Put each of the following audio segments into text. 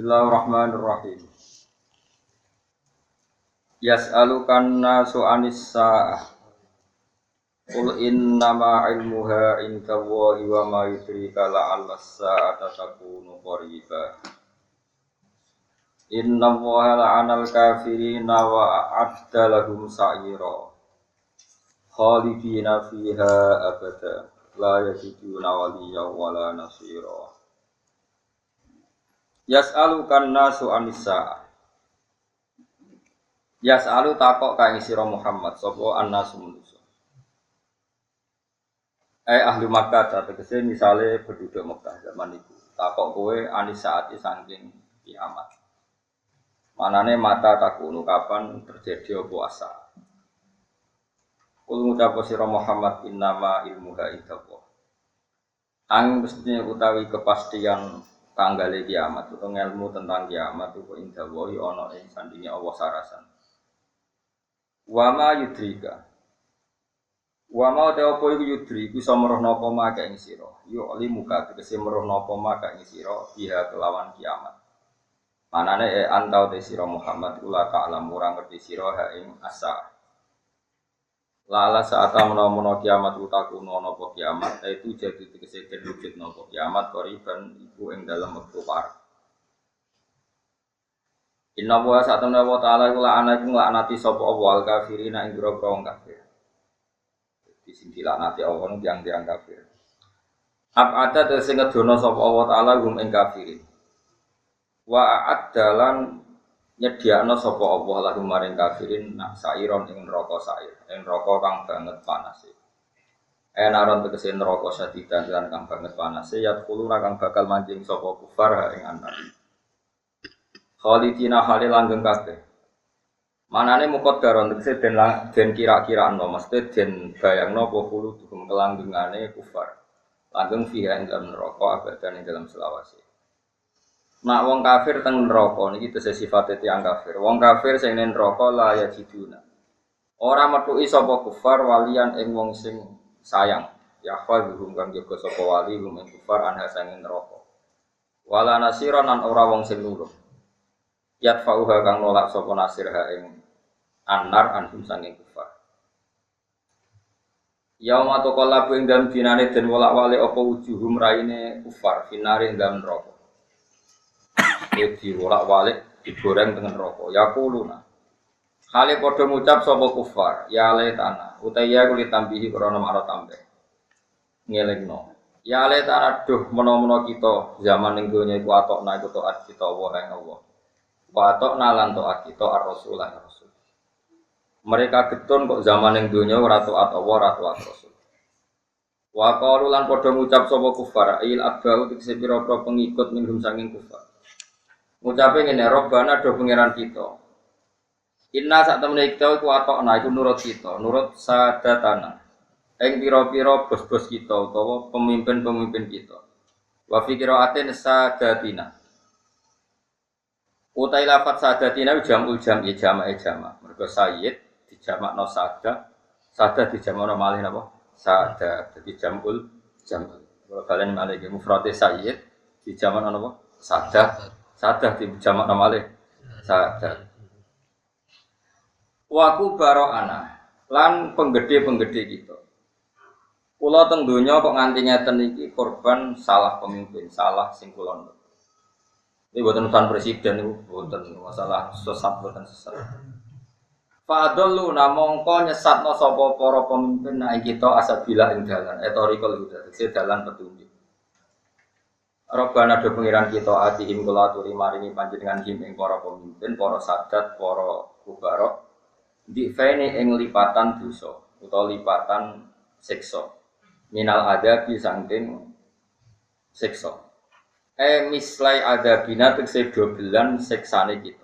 Bismillahirrahmanirrahim. Yas'alukan nasu 'anis sa'ah. Qul innama 'ilmuha 'indallahi wa ma yudrika la'alla as-sa'ata takunu qariba. Innallaha la'anal kafirina wa a'adda lahum sa'ira. Khalidina fiha abada. La yajiduna waliyyan wala nasira. Yas'alukan nasu 'anis sa'ah. Yas'alu takok ka ing sira Muhammad sapa annasu manusa. Ahli Makkah tegese misale penduduk Mekah zaman iku. Takok kowe anis saati saking kiamat. Manane mata takunu kapan terjadi apa asa. Kul ngucap sira Muhammad innama ilmuha indallah. Mestine utawi kepastian tanggale kiamat utawa ilmu tentang kiamat itu indallah ana ing sandinge Allah sarasan. Wa ma yudrika. Wa ma ta apa iku yudri bisa merohna apa mak ing sira. Yo limuka tegese merohna apa mak ing sira biha kelawan kiamat. Manane antau te sira Muhammad ula ta'lam ora ngerti sira ha ing asa. Lala saat menawa kiamat utakuno napa kiamat itu jadi tegese den wujud napa kiamat koriban iku ing dalem wektu parek. Inna wa sa'atana wa ta'ala kula anaku nglaknati sapa awal kafirina ing grogro wong kafir. Dising dilaknati Allah tiang-tiang kafir. Ab'ada sing ngedono sapa Allah taala gum ing kafirin. Wa a'addalan nyediakno sapa Allah lahum maring kafirin nak sairon ing neraka sair, ing neraka kang banget panase. Enaron tegese neraka sadidan lan kang banget panase ya kuluna kang bakal manjing sapa kufar ing anak. Khalidina halil langgeng kabeh. Manane muqaddaron tegese den kira-kirano mesti den bayangno apa kulo dugem kelanggengane kufar. Langgeng fiha ing dalam neraka abadan ing dalam selawase. Nak wong kafir teng neraka niki tegese sifate tiyang kafir. Wong kafir sing ning neraka la yajiduna. Ora metuki sapa kufar walian ing wong sing sayang. Ya fadhum kang jaga sapa wali ing kufar anha sing neraka. Wala nasiran lan ora wong sing nulung. Yatfa'uha kang nolak sapa nasirha ing anar anhum sanging kufar. Yauma taqallabu ing dalem dinane den wolak-walik apa wujuhum raine kufar finare ing dalem neraka. Iki wolak-walik digoreng dengan neraka. Yaquluna. Hale padha ngucap sapa kufar, ya le tanah, utaya kulit tambihi krana makna tambah. Ngelingno. Ya le tanah duh menawa kita zaman ning donya iku atokna iku taat kita wa ing Allah. Wa atokna lan taat kita ar-rasul lan rasul. Mereka getun kok zaman yang dunia ora taat Allah ora taat Rasul. Wa qalu lan padha ngucap sapa kufar il atba'u tegese pira-pira pengikut minhum sanging kufar. Ngucape ngene Rabbana do pangeran kita. Inna sak temene kita iku atokna iku nurut kita, nurut sadatana. Ing pira-pira bos-bos kita utawa pemimpin-pemimpin kita. Wa fi qira'atin sadatina. Utai lafat sadatina jamul jam'i jama'i jama'. Mergo sayyid dijamakno sada dijamakno malih napa sada dadi jamul jam'ul kalau kalian malih ge mufrad sayyid dijamakno napa sada dijamakno malih sada wa kubarana lan penggede-penggede kita kula teng donya kok nganti ngeten iki korban salah pemimpin salah sing kula ini buatan urusan presiden itu buatan masalah sesat buatan sesat. Fa'adallu namongko nyesatno sapa para pemimpin nek kita asabila ing dalan etorikal huda tegese dalan petunjuk. Rabbana do pengiran kita atihim kula aturi maringi panjenengan him ing para pemimpin, para sadat, para kubara. Di fene ing lipatan dosa utawa lipatan siksa. Minal adabi saking siksa. Mislai adabina tegese dobelan siksane kita.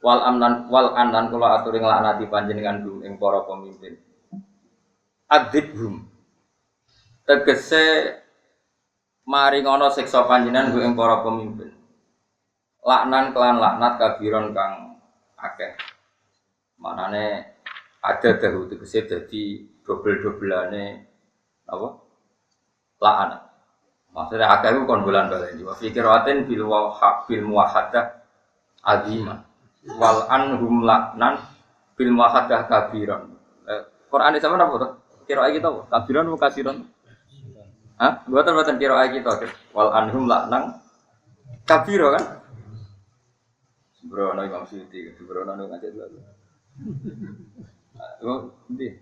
Wal anan kula aturi nglaknati panjenengan gum ing para pemimpin. Adzibhum. Tegese maring ana siksa panjenengan gum ing para pemimpin. Laknan kelan laknat kabiron kang akeh. Manane ada dahu tegese dadi dobel-dobelane apa? Laknat. Maksudnya akeh ku kon bulan baleni. Wa fi qiraatin bil muwahhadah azimah. Wal anhum laknan bil muwahhadah kabiran. Quran ini sama apa tuh? Qiraat kita apa? Kabiran atau kasiran? Hah? Buatan qiraat kita. Wal anhum laknan kabiro kan? Sembrono Imam Suyuti, sembrono ngajak dulu. Oh, ndi?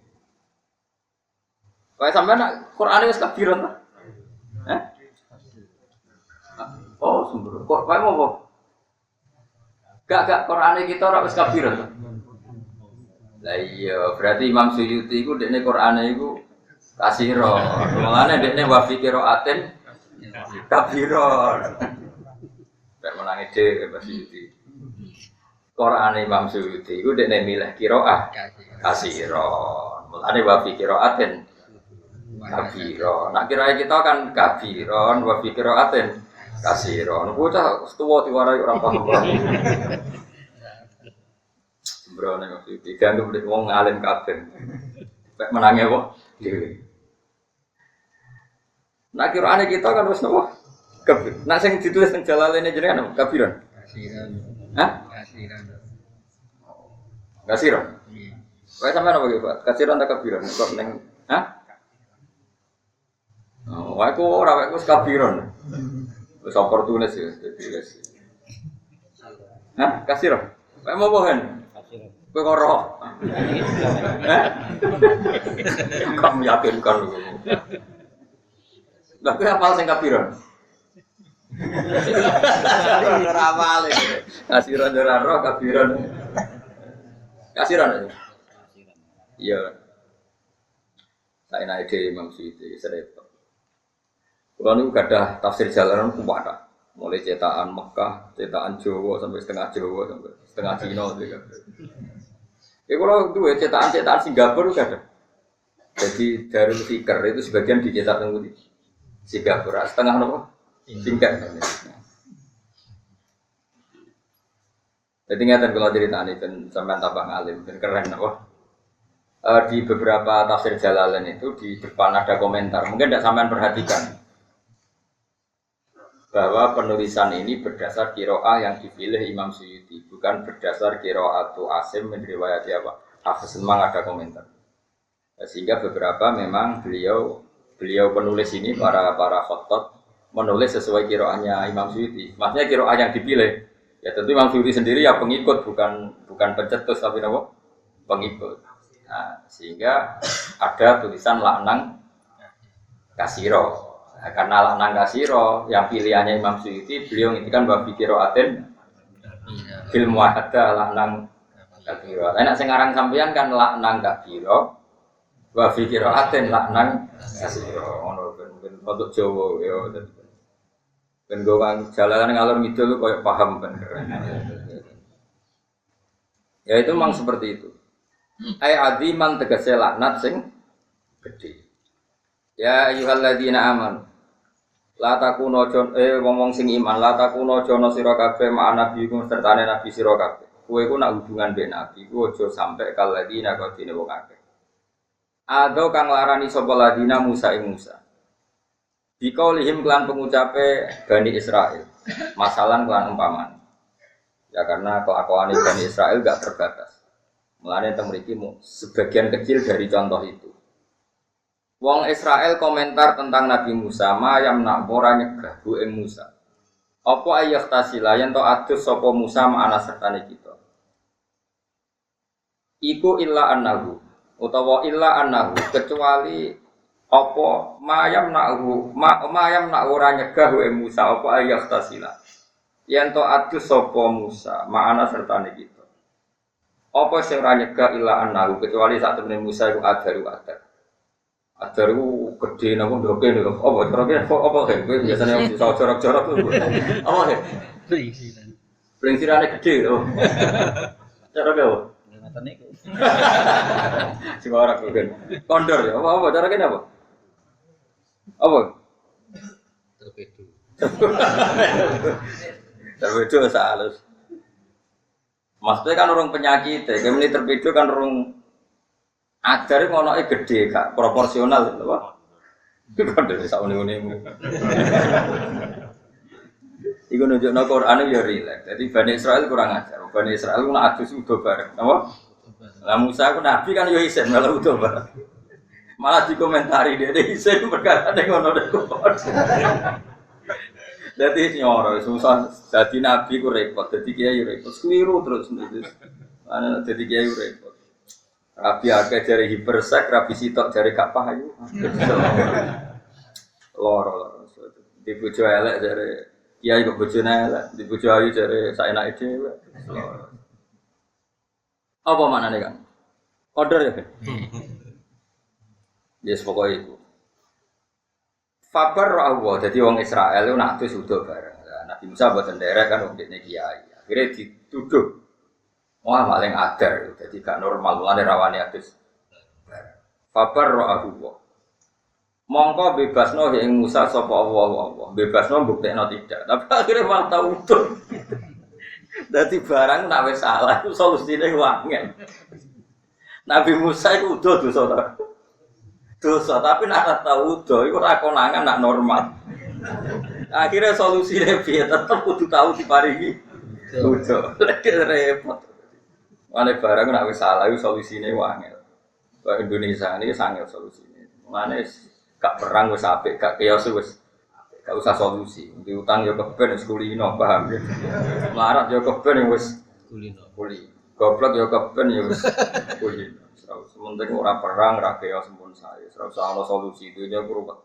Kayak sampean Quran wis kabiran ta? Hah? Oh, sembrono. Kok kayak mau apa? Gak Quran kita ora wis kabiran. Lah iya, berarti Imam Suyuti iku dekne Qur'ane iku kasiro. Mulane dekne wa fi qiraatin kabiron. Nek menangi dhewe Imam Suyuti. Qur'ane Imam Suyuti iku dekne milih qiraah kasiron. Mulane wa fi qiraatin kabiron. Nah kira kita kan kabiron wa fi qiraatin kasiron. Bocah tuwa diwarai ora paham. Bro, nek waktu itu dianggap wong ngalim kabeh. Pek menange kok dhewe. Nah kiraane kita kan wis napa? Kabir. Nah sing ditulis teng Jalalaine jenengan apa? Kabiran. Kasiran. Hah? Kasiran. Kasiran. Iya. Wae sampean apa iki, Pak? Kasiran ta kabiran? Kok ning hah? Oh, wae ku ora wae ku kabiran. Wis oportunis ya, dadi wis. Hah? Kasiran. Wae mau bohen. Kowe karo. Kamu yakinkan lho. Lah kowe hafal sing kabiran. Ora hafal iki. Kasiran ora ro kabiran. Kasiran aja. Iya. Saya naik di Imam Suyuti serepot. Kalau ini gadah tafsir jalanan kuwata. Mulai cetakan Mekah, cetakan Jawa sampai setengah Jawa sampai setengah Cina juga. Ya kalau itu cetakan Singapura juga ada. Jadi Darul Fikr itu sebagian dicetak di Singapura, setengah apa? Singkat. Jadi ngeten kalau ceritanya kan sampean tambah ngalim dan keren apa? Di beberapa tafsir Jalalain itu di depan ada komentar. Mungkin tidak sampean perhatikan bahwa penulisan ini berdasar qiraah yang dipilih Imam Suyuti, bukan berdasar qiraatu Asim min riwayat apa? Hafiz memang ada komentar. Sehingga beberapa memang beliau penulis ini para khattat menulis sesuai qiraahnya Imam Suyuti. Maksudnya qiraah yang dipilih. Ya tentu Imam Suyuti sendiri ya pengikut bukan pencetus tapi apa? Pengikut. Nah, sehingga ada tulisan laknang kasiro. Nah, karena laknang kasiro yang pilihannya Imam Suyuti, beliau ngintikan bahwa qiraatin fil muwahhadah laknang kabiro. Enak sing aran sampeyan kan laknang kabiro wa fi qiraatin laknang kasiro. Ngono ben untuk Jawa ya. Ben go kang jalanan ngalor ngidul koyo paham ben. Ya itu memang seperti itu. Ai aziman tegese laknat sing gedhe. Ya ayyuhalladzina amanu la takuno wong sing iman la takuno jono sira kabeh ma nabi ku sertane nabi sira kabeh. Kowe ku nak hubungan mbek nabi ku aja sampe kaladina kodine wong akeh. Ado kang larani sapa ladina Musa ing Musa. Bikaulihim kelan pengucape Bani Israil. Masalan kelan umpaman. Ya karena kelakuan Bani Israil gak terbatas. Mulane teng mriki sebagian kecil dari contoh itu. Wong Israel komentar tentang Nabi Musa, mayam nak ora nyegah bu ing Musa. Apa ayah tasila yen to adus sapa Musa ma'ana sertane kita. Iku illa annahu utawa illa annahu kecuali apa mayam nak ora nyegah bu ing Musa apa ayah tasila. Yen to adus sapa Musa ma'ana sertane kita. Apa sing ora nyegah illa annahu kecuali sak temene Musa iku adaru adar. Adaru gede napa ndoke lho. Apa cara apa kowe biasane wis iso jorok-jorok lho. Apa he? Prinsirane gede lho. Cara kowe. Ngoten niku. Sing ora kowe. Kondor ya. Apa cara kene apa? Apa? Torpedo. Torpedo salus. Maksudnya kan orang penyakit, kemudian torpedo kan orang ajar ngonoke gede, gak proporsional, lho. Kok dhewe sak une-unemu. Iku nunjukno Quran ya rileks. Dadi Bani Israil kurang ajar. Bani Israil ku nak adus udo bareng. Napa? Lah Musa ku nabi kan yo isin malah udo bareng. Malah dikomentari dia isin perkara ning ngono kok. Dadi nyoro susah dadi nabi ku repot, dadi kiai repot. Keliru terus nulis. Ana dadi kiai repot. Rabi akeh jare hipersek, rabi sitok jare gak payu. Loro. Di bojo elek jare kiai kok bojone elek, di bojo ayu jare saenake dhewe. Apa maknane kan? Order ya. Yes pokoke iku. Fabar Allah, jadi wong Israel itu nak sudah bareng. Nabi Musa buatan derek kan wong dekne kiai. Akhirnya dituduh. Wah maling adar, jadi gak normal, mulane rawani adus. Fabar Allah. Mongko bebasno ing Musa sapa Allah. Bebasno buktekno tidak. Tapi akhirnya malah tau utuh. Dadi barang nak wis salah iku solusine wangen. Nabi Musa iku udah dosa, tapi nak tau udah iku ora konangan nak normal. Akhirnya solusine piye tetep kudu tau diparingi udah. Lek repot. Mane barang nak wis salah iku solusine wangen. Kok Indonesia ini sangat solusine. Mane gak perang wis apik, gak chaos wis gak usah solusi. Diutang yo keben wis kulino, paham ya. Melarat yo keben wis kulino. Goblok yo keben yo wis kulino. Sementing ora perang, ora chaos sempun sae. Ora usah ana solusi dunya ruwet.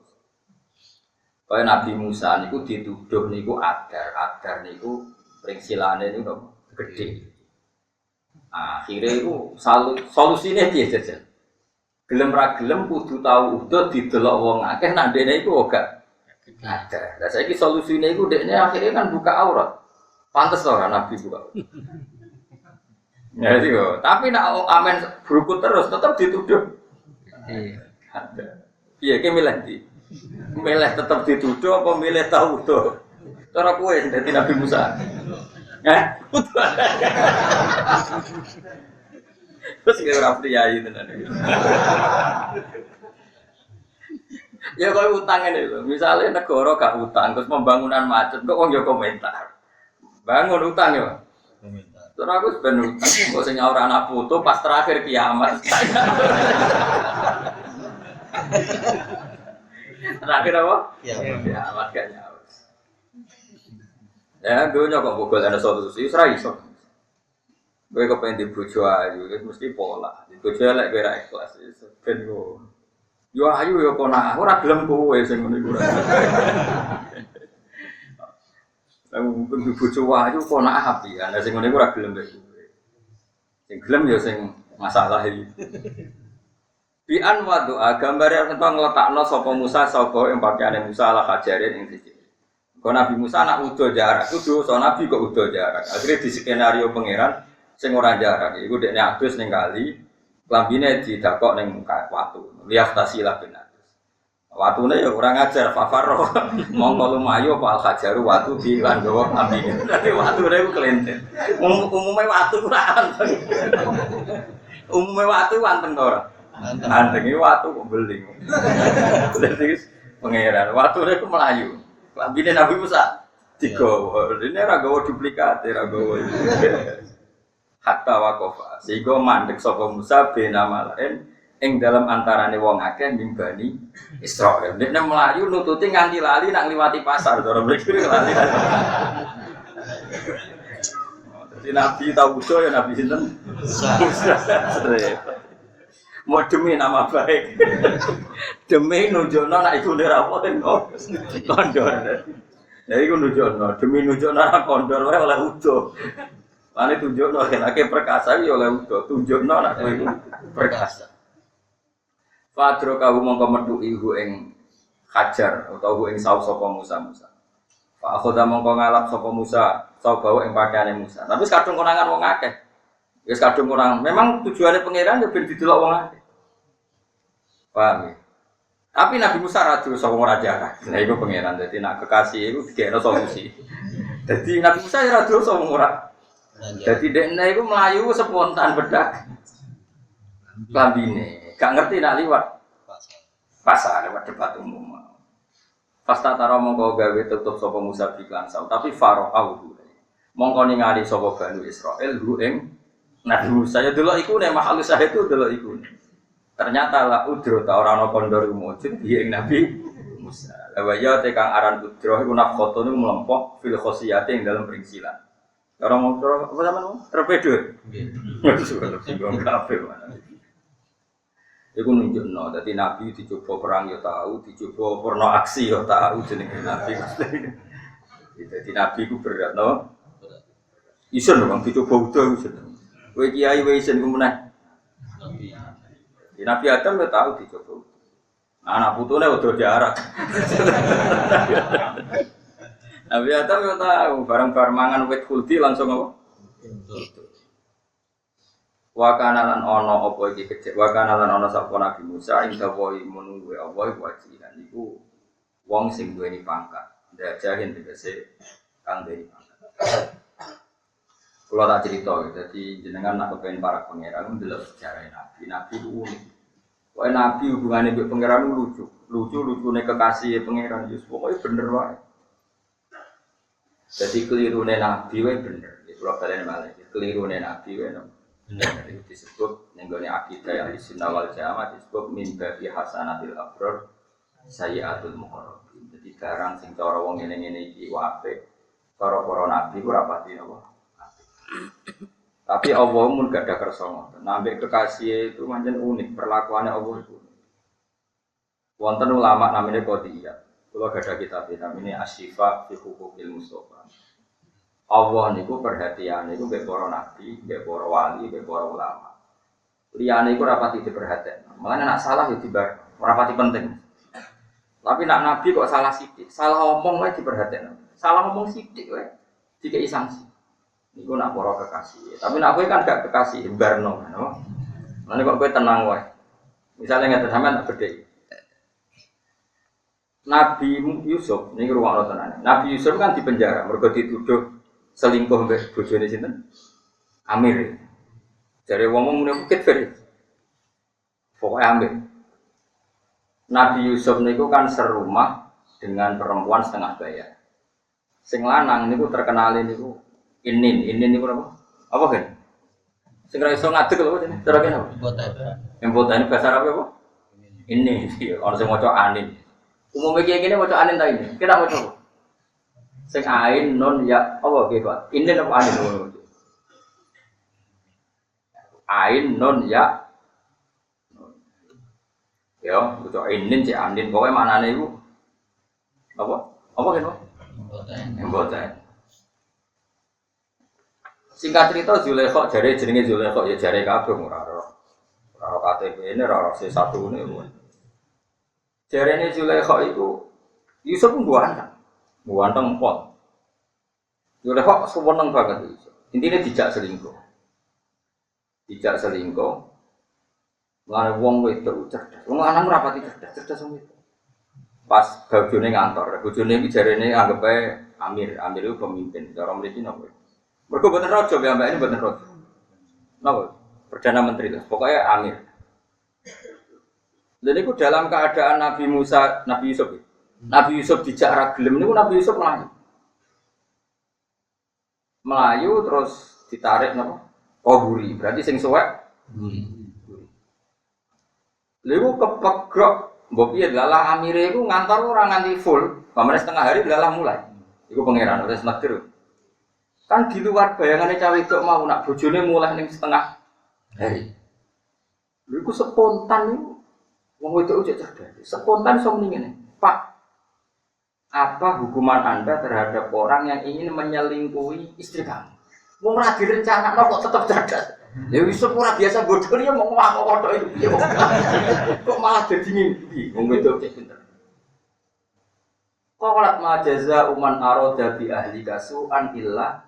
Kaya Nabi Musa niku dituduh niku adar niku pringsilane niku gedhe. Akhire iku solusine piye jajan? Gelem ra gelem kudu tau udah didelok wong akeh nak ndene iku gak ada. Lah saiki solusine iku dekne akhire kan buka aurat. Pantes ora Nabi buka. Ya sih tapi nak amen berukut terus tetap dituduh. Iya. Iya ki milih ndi? Milih tetap dituduh apa milih tau udah? Cara kowe dadi Nabi Musa. Terus kira ora priyayi tenan iki. Ya koyo utang ngene lho. Misale negara gak utang terus pembangunan macet kok wong yo komentar. Bangun utang ya. Komentar. Terus aku ben utang kok sing nyaur anak foto pas terakhir kiamat. Terakhir apa? Kiamat gak nyaur. Ya, dunia kok bogol ana solusi ora iso. Kowe kepen di bojo ayu, wis mesti pola. Di bojo elek kowe ra ikhlas iso. Ben yo. Yo ayu yo kona, ora gelem kowe sing ngene iku. Lah mungkin di bojo ayu kona api, ana sing ngene iku ora gelem kowe. Sing gelem yo sing masalah iki. Bi an wa doa gambare tentang ngletakno sapa Musa sapa ing pakaiane Musa ala hajarin ing siji. Kok Nabi Musa nak udo jarak, kudu so Nabi kok udo jarak. Akhirnya di skenario pangeran sing ora jarak, iku dekne adus ning kali, klambine didakok ning watu. Liaftasilah benar. Watune ya ora ngajar fafaro. Mongko lumayu apa al-hajaru watu di lan gawa klambine. Dadi watune iku kelentet. Umume watu ora anteng. Umume watu anteng to ora? Anteng iki watu kok beling. Dadi pangeran watune ku melayu. Lambine Nabi Musa digawa. Dene ora gawa duplikat, ora gawa. Hatta waqafa. Sehingga mandek sapa Musa benama lain ing dalam antarane wong akeh nimbani Israil. Dene melayu nututi nganti lali nak liwati pasar, cara mriki lali. Dadi Nabi tauso ya Nabi sinten? Musa. Mau demi nama baik, demi nunjukno nak iku ndera apa kondor. Ya iku nunjukno, demi nunjukno nak kondor wae oleh udo. Lane tunjukno kenake perkasa iki oleh udo, tunjukno nak iku perkasa. Fadro kawu mongko metu iku ing hajar utawa ing saus sapa Musa. Pak akhoda mongko ngalap sapa Musa, sapa ing pakaiane Musa. Tapi kadung konangan wong akeh. Wis kadung kurang. Memang tujuannya pangeran ya ben didelok wong akeh. Paham ya? Tapi Nabi Musa ra terus saka ora jarak. Lah iku pangeran dadi nak kekasih iku dikene solusi. Dadi Nabi Musa ya ra terus saka ora. Dadi dekne iku mlayu spontan bedak. Lambine, gak ngerti nak liwat pasar lewat debat umum. Pasta taro mongko gawe tutup sapa Musa biklan saw, tapi faro'au. Mongko ningali sapa Bani Israil hu ing Nabi Musa ya delok iku nek makhluk syahid itu delok iku. Ternyata la udro ta ora ana kondor mujud ing Nabi Musa. Lawa ya tekang aran udro iku nafkhoto niku mlempok fil khosiyati ing dalam perincilan. Ora mau apa sampean terpedo. Nggih. Sing kabeh mana. Iku nunjukno dadi Nabi dicoba perang ya tahu, dicoba porno aksi ya tahu jenenge Nabi. Dadi Nabi ku berat no. Isen lho Bang dicoba udah isen. Kowe kiai wae isen ku meneh. Nabi Adam ya tahu dicoba. Anak putune udah diarak. Nabi Adam ya tahu barang-barang mangan wit kuldi langsung apa? Wa kana lan ana apa iki kecek wa kana lan ana sapa Nabi Musa ing dawuh menunggu Allah wajihan iku wong sing duweni pangkat ndajahin tegese kang duweni pangkat. Kula tak crita dadi jenengan nak kepen para pangeran ndelok sejarah Nabi. Nabi ku unik. Wae Nabi hubungane mbek pangeran lucu. Lucu-lucune kekasih pangeran Yesus pokoke bener wae. Dadi kelirune Nabi wae bener. Iki kula baleni malih. Kelirune Nabi wae benar itu disebut nenggone akidah al-sunnah wal jamaah disebut min babi hasanatil abrar sayyiatul muqarrabin. Jadi barang sing cara wong ngene-ngene iki apik, para nabi ku ora pati napa. Tapi Allah mun gak ada kersa ngoten. Nambah kekasih itu pancen unik, perlakuannya Allah itu. Wonten ulama namanya Qadiyah. Kula gak ada kitab namanya Asy-Syifa fi Huquqil Mustofa. Allah niku perhatian niku mbek para nabi, mbek para wali, mbek para ulama. Liyane iku ora pati diperhatekno. Mulane nek salah ya dibar, ora pati penting. Tapi nek nabi kok salah sithik, salah omong wae diperhatekno. Salah ngomong sithik wae dikei sanksi. Niku nak para kekasih. Tapi nek kowe kan gak kekasih, barno, no. Mulane kok kowe tenang wae. Misale ngeten sampean tak bedheki. Nabi Yusuf niku ruwakno tenan. Nabi Yusuf kan dipenjara mergo dituduh selingkuh mbek bojone sinten? Amir. Jare wong mune bukit ber. Pokoke ambek. Nabi Yusuf niku kan serumah dengan perempuan setengah bayar. Sing lanang niku terkenal niku Inin niku apa? Apa kan? Sing ra iso ngadeg lho jenenge. Cara kene apa? Embotan ini bahasa Arab apa? Ini iki ana sing maca anin. Umume iki ngene maca anin ta ini. Kita maca apa? Sing ain non ya apa nggih Pak? Ini apa ain? Ain non ya. Ya, betul inin cek anin pokoke maknane iku apa? Apa kan, Pak? Emboten. Singkat cerita Zulaikha jare jenenge Zulaikha ya jare kabeh ora KTP ini ora C1 niku. Jarene Zulaikha itu Yusuf Buanteng pol. Zulaikha seneng banget itu. Intinya dijak selingkuh. Mulane wong wedok cerdas. Wong lanang ora pati cerdas wong wedok. Pas bojone ngantor, bojone iki jarene anggap ae Amir itu pemimpin. Cara mriki napa? Mergo boten raja ya mbak ini boten raja. Napa? Perdana Menteri lah. Pokoknya Amir. Dan itu dalam keadaan Nabi Yusuf. Nabi Yusuf dijak ra gelem niku Nabi Yusuf melayu terus ditarik napa? Kohuri. Berarti sing suwek Lalu kepegrok, mbok piye lalah Amire iku ngantor ora nganti full, pamane setengah hari lalah mulai. Iku pangeran wis nakdir. Kan di luar bayangane cawe wedok mau nak bojone mulai ning setengah hari. Lha iku spontan iku. Wong wedok ujek cerdas. Spontan iso muni ngene. Pak, apa hukuman Anda terhadap orang yang ingin menyelingkuhi istri kamu? Wong ora direncanakno kok tetep cerdas. Ya wis ora biasa bodoh ya mau ngomong tok iki. Kok malah dadi ngimpi. Wong wedok cek pinter. Qalat ma jazaa'u man arada bi ahli kasu'an illa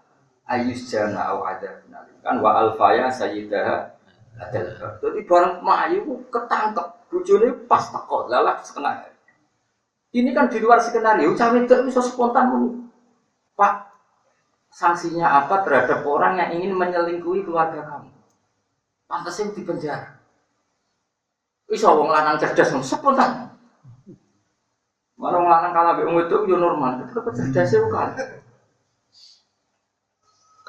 ayyusjana au adabna. Kan wa alfaya sayyidaha adal. Dadi bareng mayu ketangkep bojone pas teko lalah setengah. Ini kan di luar skenario, cawe wedok iso spontan muni. Pak, sanksinya apa terhadap orang yang ingin menyelingkuhi keluarga kamu? Pantasnya di penjara. Iso wong lanang cerdas spontan. Malah lanang kalah mbek wong wedok yo normal, tetep cerdasé kok kalah.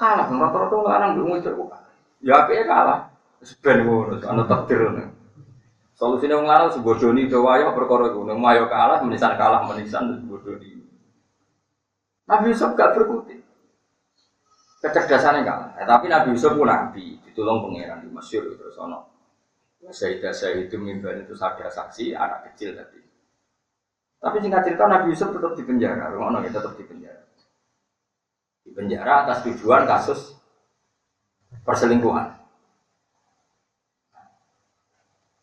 Kalah rata-rata lanang mbek wong wedok kok. Ya apike kalah. Wis ben ngono, ana takdir ngono. Solusine wong lanang sebodoni do wayo perkara iku, nek mayo kalah menisan kalah menisan sebodoni. Nabi Yusuf gak berkutik. Kecerdasannya kalah. Tapi Nabi Yusuf pun nabi, ditolong pangeran di Mesir terus ono. Saya itu mimban itu ada saksi anak kecil tadi. Tapi singkat cerita Nabi Yusuf tetap di penjara, ono tetap di penjara. Di penjara atas tujuan kasus perselingkuhan.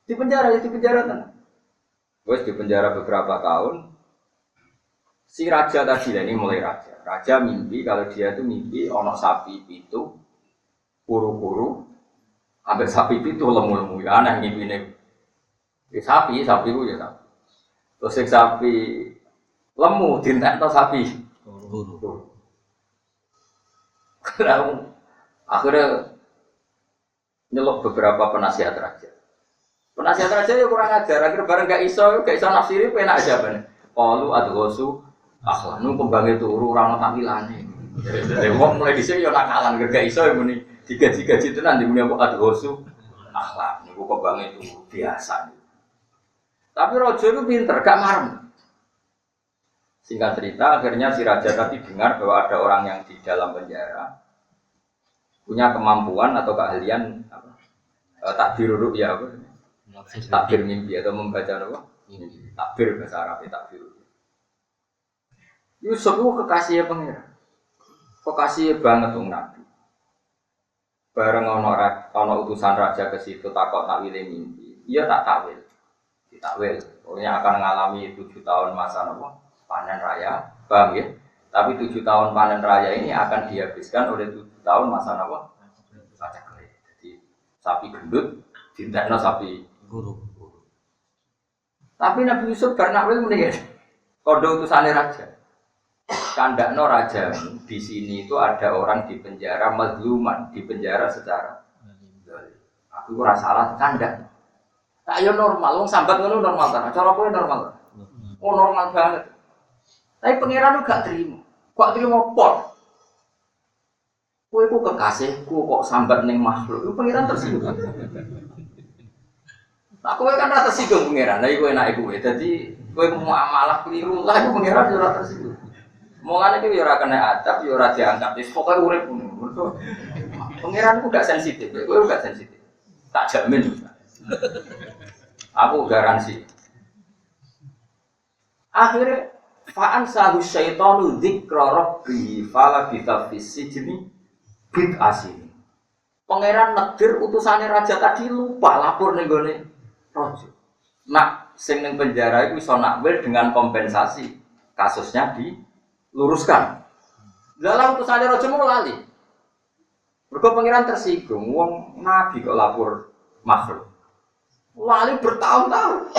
Di penjara tenang. Wes di penjara beberapa tahun. Si raja tadi ini mulai raja. Raja mimpi kalau dia itu mimpi ono sapi itu kuru-kuru, ambil sapi itu lemu-lemu ya aneh mimpinya. Sapi itu ya sapi. Terus sapi lemu dinten atau sapi kuru. Akhirnya nyelok beberapa penasihat raja. Penasihat raja ya kurang ajar. Akhirnya bareng gak iso nafsiri penak aja bener. Qalu adghasu akhlanu kembangnya turu orang tampilannya. Jadi wong mulai dhisik ya nakalan gak iso ya muni digaji-gaji tenan di muni apa adghasu akhlak niku kembangnya turu biasa. Tapi raja itu pinter, gak marem. Singkat cerita akhirnya si raja tadi dengar bahwa ada orang yang di dalam penjara punya kemampuan atau keahlian takbir ru'ya apa? Takbir mimpi atau membaca apa? Takbir bahasa Arab takbir. Yusuf itu kekasihnya pengiran, kekasihnya banget dong Nabi. Bareng ono utusan raja ke situ takut takwil mimpi, iya tak takwil, ditakwil. Pokoknya akan mengalami 7 tahun masa apa? Panen raya, paham ya? Tapi 7 tahun panen raya ini akan dihabiskan oleh 7 tahun masa apa? Paceklik. Jadi sapi gendut, dintekno sapi guru. Tapi Nabi Yusuf karena takwil mendingan, kode utusannya raja. Kandakno raja di sini itu ada orang di penjara mazluman, di penjara secara aku ora salah kandak. Tak yo normal, wong sambat ngono normal ta. Cara kowe normal. Oh normal banget. Tapi pangeran gak terima. Kok terima pot? Kowe ku kekasihku kok sambat ning makhluk. Iku pangeran tersinggung. Nah kowe kan ora tersinggung pangeran. Lah iku enake kowe. Dadi kowe muamalah keliru lah iku pangeran ora tersinggung. Mulane iki yo ora kena adab, yo ora diangkat. Wis pokoke urip ngono. Pangeran ku gak sensitif, kowe gak sensitif. Tak jamin. Aku garansi. Akhirnya fa'an sahu syaitanu dzikra rabbi fala bitafis sijni bid asin. Pangeran negir utusane raja tadi lupa lapor ning gone raja. Nak sing ning penjara iku iso nakwil dengan kompensasi. Kasusnya diluruskan. Dalam utusane raja mau lali. Mergo pangeran tersinggung wong nabi kok lapor makhluk. Lali bertahun-tahun.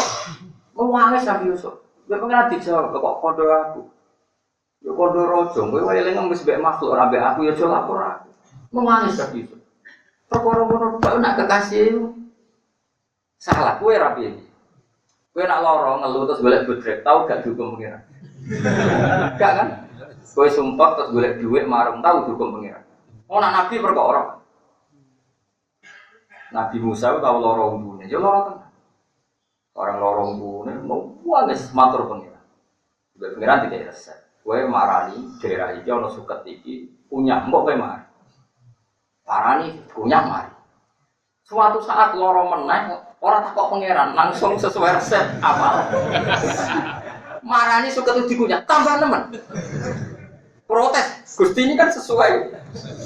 Mewangis Nabi Yusuf. Dia pengen dijawab, kok kondo aku. Ya kondo rojo, gue wae ngemis mbek makhluk ora mbek aku ya aja lapor aku. Mewangis Nabi Yusuf. Perkara-perkara kok nak kekasih salah kowe ra piye. Kowe nak lara ngeluh terus golek bodrek, tau gak dihukum pengiran. Gak kan? Kowe sumpah terus golek dhuwit marung tau dihukum pengiran. Oh nak nabi perkara. Nabi Musa tahu lorong dunia, ya lorong tengah. Orang lorong dunia mau wangis matur pengiran. Sudah pengiran tidak resep. Kue marani daerah ini ono suket iki punya mbok kue mari. Marani punya mari. Suatu saat lorong menang orang takut pengiran langsung sesuai resep apa? Marani suket itu dikunyah tambah nemen. Protes, Gusti ini kan sesuai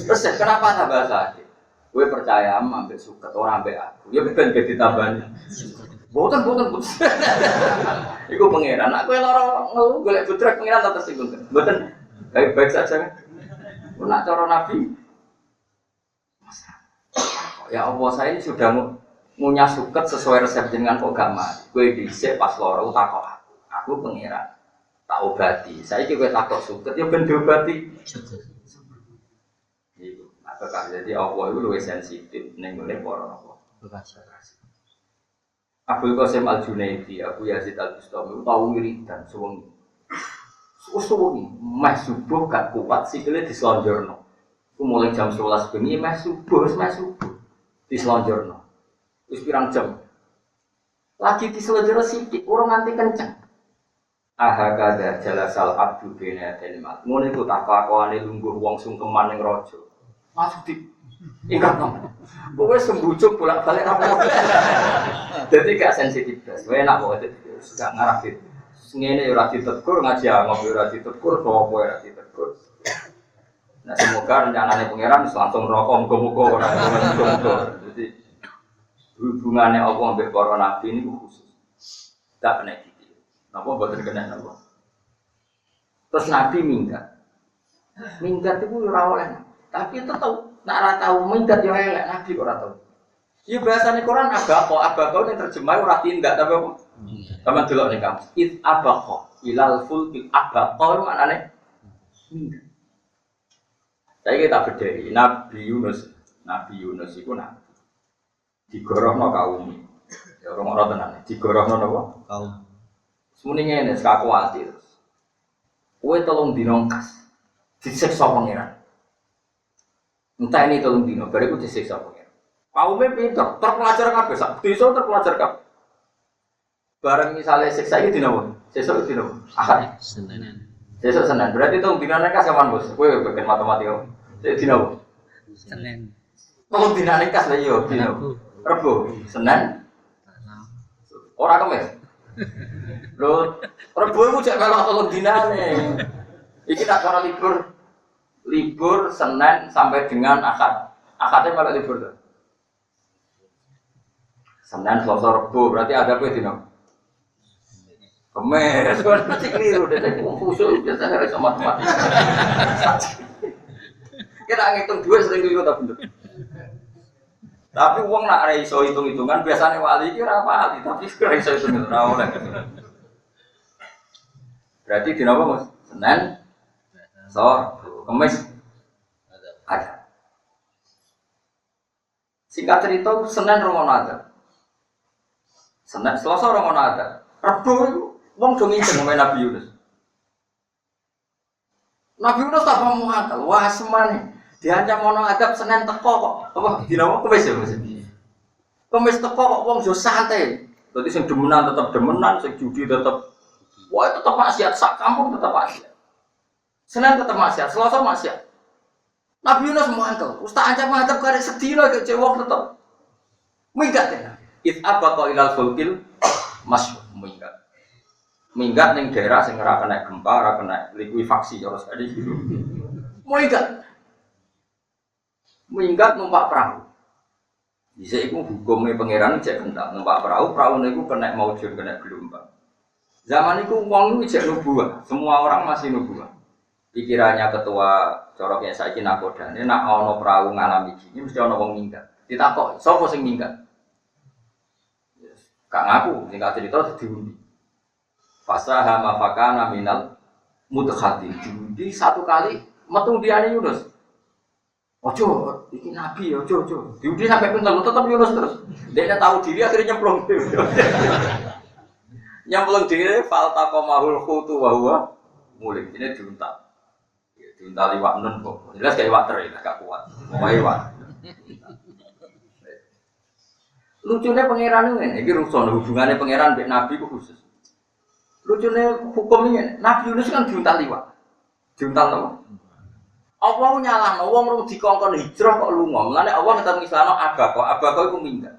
resep. Kenapa tambah sakit? Gue percaya ambil suket orang ambil aku. Ya bukan jadi tambahan. Bukan. Iku pangeran. Aku yang lorong ngeluh golek budrek pangeran tak tersinggung. Bukan baik-baik saja kan. Nak cara nabi. Ya Allah saya ini sudah punya suket sesuai resep dengan kok gak mati. Gue dhisik pas loro takok aku. Aku pangeran. Tak obati. Saiki kowe takok suket ya ben diobati. Jadi Allah itu lebih sensitif nengoleh para apa? Abdul Qasim Al Junaidi, Abu Yazid Al Bustami tahu wiridan suwengi. Suwi, meh subuh gak kuat sikile dislonjorno. Ku mulai jam 11 bengi meh subuh dislonjorno. Wis pirang jam. Lagi dislonjorno sithik, urung nganti kenceng. Ahakada jalasal abdu bina delimat. Ngono iku tak kelakuane lungguh wong sungkeman ning raja. Masuk di ingkang nang. Kowe sembujuk bolak-balik apa. Dadi gak sensitif. Kowe enak kok gak ngarah gitu. Ngene ya ora ditegur ngaji ngopi ora ditegur sapa ora ditegur. Nah semoga rencanane pangeran langsung rokok muga-muga ora muga-muga. Dadi hubungane Allah ambek para nabi niku khusus. Tak kena iki. Napa mboten kena napa? Terus nabi minggat. Minggat itu ora oleh. Tapi tetep nek ora tau minggat yo elek nabi ora tau. Iki bahasane Quran abaqo ning terjemah ora tindak tapi apa? Sama delok ning kamus. Iz abaqo ilal fulkil abaqo maknane minggat. Saiki kita bedheki Nabi Yunus. Nabi Yunus iku nabi. Digorohno kaum. Ya ora tenan. Digorohno napa? Kaum. Semune ngene sekakuati terus. Kowe tolong dinongkas. Disiksa pangeran. Entah ini tolong dino, bariku disiksa pangeran. Kaume pinter, terpelajar kabeh sak desa terpelajar kabeh. Bareng misale siksa iki dino apa? Sesuk dino apa? Ahad. Senin. Sesuk Senin. Berarti tolong dino nekas kapan, Bos? Kowe bagian matematika. Sesuk dino apa? Senin. Tolong dino nekas lha yo dino. Rebo, Senin. Ora Kamis. Lho, Rebo iku jek melok tolong dinane. Iki tak cara libur Senin sampai dengan Ahad. Ahadnya malah libur tuh. Senin, Selasa, Rebo, berarti ada apa dino? Kamis, masih keliru deh. Khusus biasanya harus sama matematika. Kita ngitung dua sering keliru tak bener. Tapi uang nak reiso hitung-hitungan biasanya wali kira wali, tapi reiso hitung-hitungan oleh. Berarti dino apa Mas? Senin, Selasa, Kamis ada. Singkat cerita Senin romono ada. Senin Selasa romono ada. Rebo itu wong do nginceng ngomong Nabi Yunus. Nabi Yunus tak mau akal. Wah semane diancam mono adab Senin teko kok. Apa dinawa Kamis ya Mas. Kamis teko kok wong yo santai. Dadi sing demenan tetep demenan, sing judi tetep wah tetep maksiat sak kampung tetep maksiat. Senin tetep maksiat, Selasa maksiat. Nabi Yunus mantel, ustaz ancam ngadep karek sedina ke cewek tetep. Minggat ya. It abaqa ilal fulkil masuk minggat. Minggat ning daerah sing ora kena gempa, ora kena likuifaksi terus ada gitu. Minggat. Minggat numpak perahu. Bisa iku hukumnya pangeran cek kental numpak perahu, perahu niku kena maujud kena gelombang. Zaman iku wong iku cek nubuah, semua orang masih nubuah. Pikirannya ketua coroknya saiki nakodane nek ana perahu ngalami iki mesti ana wong minggat. Ditakok, sapa sing minggat? Kak ngaku, singkat cerita diundi. Fasaha mafakana minal mudkhatin. Diundi satu kali metu diane Yunus. Ojo, iki nabi ojo. Diundi sampai pinten tetep Yunus terus. Dia tahu diri akhirnya nyemplung. Nyemplung diri faltaqamahul khutu wa huwa mulim. Ini diuntal. Diuntal iwak nun kok. Jelas kayak iwak teri, gak kuat. Mau iwak. Lucunya pangeran ini, ini rusuh hubungannya pangeran dengan nabi itu khusus. Lucunya hukum ini, Nabi Yunus kan diuntal liwat, diuntal apa? Allah nyalah, Allah mau dikongkon hijrah kok lunga. Mengenai Allah kita mengislano abako itu minggat.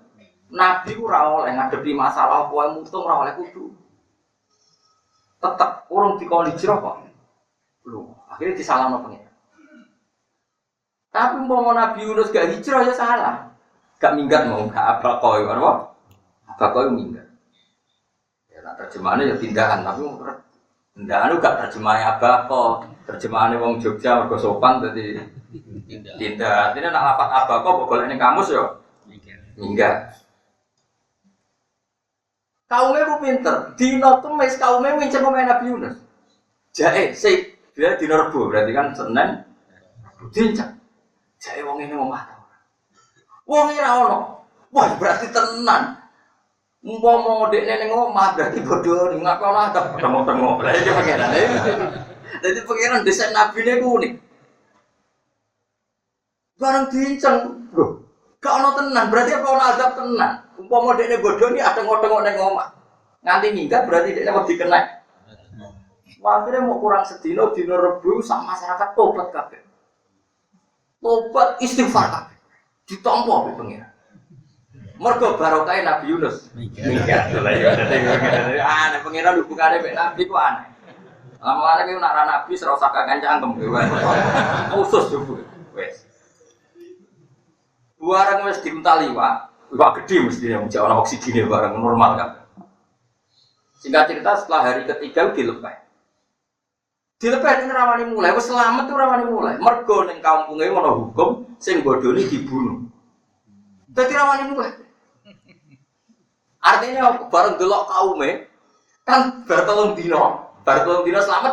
Nabi itu rawol yang ngadepi masalah apa yang mutung rawol yang kudu. Tetap orang dikongkon hijrah kok lunga. Akhirnya disalahno pangeran. Tapi mau Nabi Yunus gak hijrah ya salah. Gak minggat mau gak abako itu apa? Abako itu minggat. Ya nah, terjemahannya ya tindakan tapi tindakan itu gak terjemahannya abako. Terjemahannya wong Jogja mergo sopan dadi tindak. Ini nak lapat abako kok golekne kamus ya. Minggat. Kaumnya ku pinter. Dina Kamis kaumnya nginceng omahe Nabi Yunus. Jae sik dia dina Rebo berarti kan Senin dinceng. Jae wong ini omah. Wong ora ono. Wah, berarti tenan. Umpama dekne ning omah berarti bodho ning ngakono ada tengok-tengok. Lah iki pengen. Jadi pengiran desain Nabi ini unik. Barang diinceng, bro. Gak ono tenan, berarti apa ono azab tenan. Umpama dekne bodoh ni ada ngodong ning omah. Nganti minggat berarti dekne mau dikena. Wah, akhirnya mau kurang sedino dino Rebu sama masyarakat tobat kabeh. Tobat istighfar kabeh. Ditampa mbek pengiran. Mergo barokah Nabi Yunus. Minggat. Aneh pengiran hubungane mbek Nabi ku aneh. Lama-lama ki nak ra Nabi ora usah kancang khusus yo. Wes. Barang wis diuntali wak gede mesti yang jauh ana oksigene barang normal kan. Singkat cerita setelah hari ketiga dilepeh. Dilepeh ning rawani mulai wis selamat tuh rawani mulai. Mergo ning kampunge ana hukum sing bodoni dibunuh. Dadi rawani mulai. Artinya bareng delok kaume kan bar telung dina selamat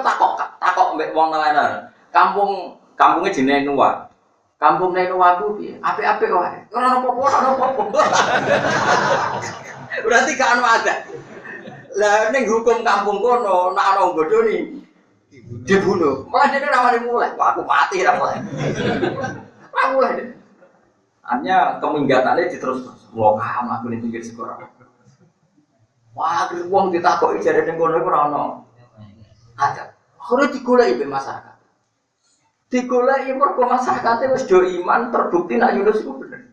takok mbek wong nelayan. Kampunge jenenge Nuwa. Kampung nek aku piye? Apik-apik wae. Ora ono apa-apa. Berarti gak ono ada. Lah ning hukum kampung kono nek ana bodoni dibunuh. Malah dene rawani mulai. Wah aku mati ra mulai. Ra mulai. Hanya keminggatane diterus lokam aku ning pinggir sekolah. Wah, wong ditakoki jare ning kono iku ora ono. Ada. Ora digoleki mbek masyarakat. Digoleki mergo masyarakate wis do iman terbukti nek Yunus iku bener.